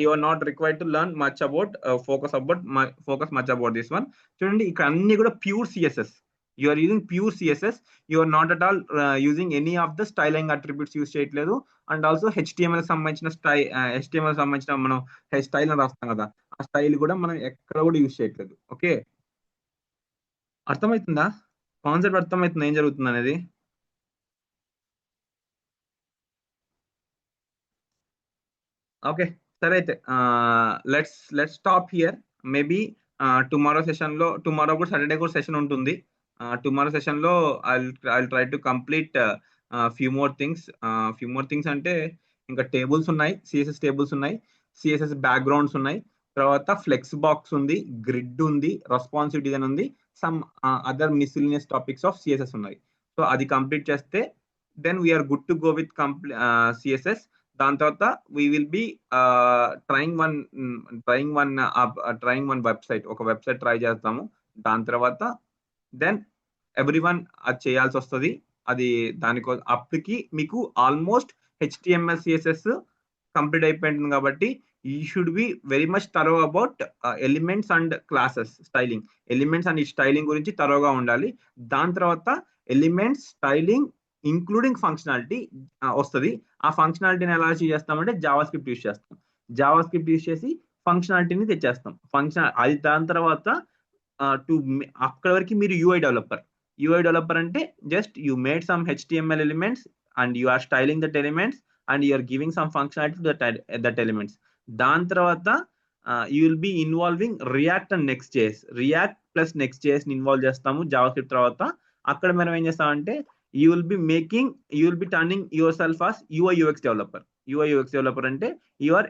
You are not required to learn much about focus much about this one. చూడండి, ఇక్కడ అన్ని కూడా pure CSS. You are using pure CSS. You are not at all using any of the styling attributes use చేయట్లేదు. అండ్ ఆల్సో HTML సంబంధించిన మనం స్టైల్ అని రాస్తాం కదా, ఆ స్టైల్ కూడా మనం ఎక్కడ కూడా యూజ్ చేయట్లేదు. ఓకే, అర్థమవుతుందా? కాన్సెప్ట్ అర్థమవుతుంది ఏం జరుగుతుంది అనేది? ఓకే, సరే అయితే let's stop here. Maybe tomorrow కూడా సాటర్డే కూడా సెషన్ ఉంటుంది. టుమారో సెషన్ లో I try to complete few more things అంటే ఇంకా టేబుల్స్ ఉన్నాయి, సిఎస్ఎస్ టేబుల్స్ ఉన్నాయి, సిఎస్ఎస్ బ్యాక్గ్రౌండ్స్ ఉన్నాయి, తర్వాత ఫ్లెక్స్ బాక్స్ ఉంది, గ్రిడ్ ఉంది, రెస్పాన్సివ్ డిజైన్ ఉంది, some other miscellaneous topics of CSS ఉన్నాయి. సో అది కంప్లీట్ చేస్తే then we're good to go with CSS. దాని తర్వాత we will be trying one website, ఒక వెబ్సైట్ ట్రై చేస్తాము. దాని తర్వాత దెన్ ఎవ్రీవన్ అది చేయాల్సి వస్తుంది. అది దానికోసం అప్పటికి మీకు ఆల్మోస్ట్ HTML CSS కంప్లీట్ అయిపోయింది. కాబట్టి you should be very much thorough about elements and classes styling. Elements and ఈ స్టైలింగ్ గురించి థరోగా ఉండాలి. దాని తర్వాత ఎలిమెంట్స్, స్టైలింగ్ ఇంక్లూడింగ్ ఫంక్షనాలిటీ వస్తుంది. ఆ ఫంక్షనాలిటీని ఎలా చేస్తామంటే జావా స్క్రిప్ట్ యూజ్ చేసి ఫంక్షనాలిటీని తెచ్చేస్తాం. అది దాని తర్వాత అక్కడి వరకు మీరు UI డెవలపర్ అంటే just you made some HTML elements and you are styling that elements and you are giving some functionality to that elements. దాని తర్వాత you will be involving React and React plus నెక్స్ట్.js ని ఇన్వాల్వ్ చేస్తాము జావా స్క్రిప్ట్ తర్వాత. అక్కడ మనం ఏం చేస్తామంటే you will be turning yourself as UI UX developer అంటే you are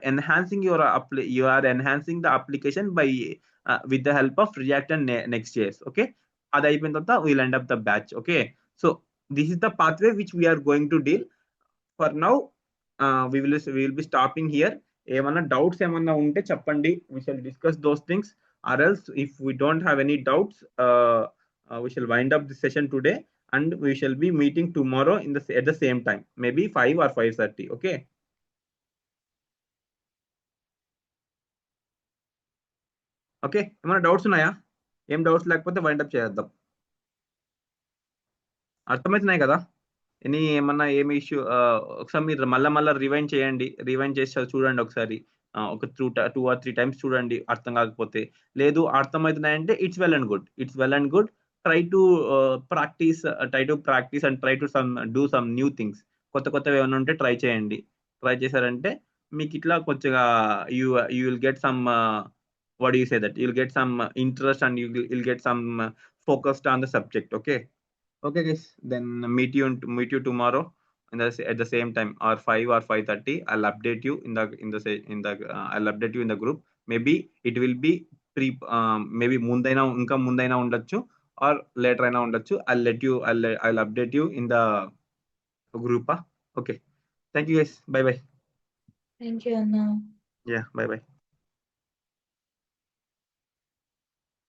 enhancing the application by with the help of React and Next.js. okay, అది అయిపోయిన తర్వాత we'll end up the batch. okay, so this is the pathway which we are going to deal. For now we will be stopping here. ఏమన్నా డౌట్స్ ఏమన్నా ఉంటే చెప్పండి, we shall discuss those things, or else if we don't have any doubts we shall wind up this session today, and we shall be meeting tomorrow at the same time, maybe 5 or 5:30. Okay. Okay, ఏమైనా డౌట్స్ ఉన్నాయా? ఏం డౌట్స్ లేకపోతే వైండ్ అప్ చేద్దాం. అర్థమవుతున్నాయి కదా? ఏమన్నా ఏమి ఇష్యూ ఒకసారి మీరు మళ్ళా రివైండ్ చేయండి, రివైండ్ చేసి చూడండి ఒకసారి, ఒక 2 or 3 times చూడండి. అర్థం కాకపోతే, లేదు అర్థమవుతున్నాయంటే it's well and good. Try to practice and try to do some new things. కొత్తవి ఏమైనా ఉంటే ట్రై చేయండి. ట్రై చేశారంటే మీకు ఇట్లా కొంచెంగా you will get some what do you say that you'll get some interest, and you'll get some focused on the subject. Okay guys, then meet you tomorrow at the same time, or 5 or 5:30. I'll update you I'll update you in the group. Maybe it will be maybe ఇంకా ముందైనా ఉండొచ్చు, or later అయినా ఉండొచ్చు. I'll update you in the group. Okay, thank you guys, bye bye. Thank you, Anna. Yeah, bye bye.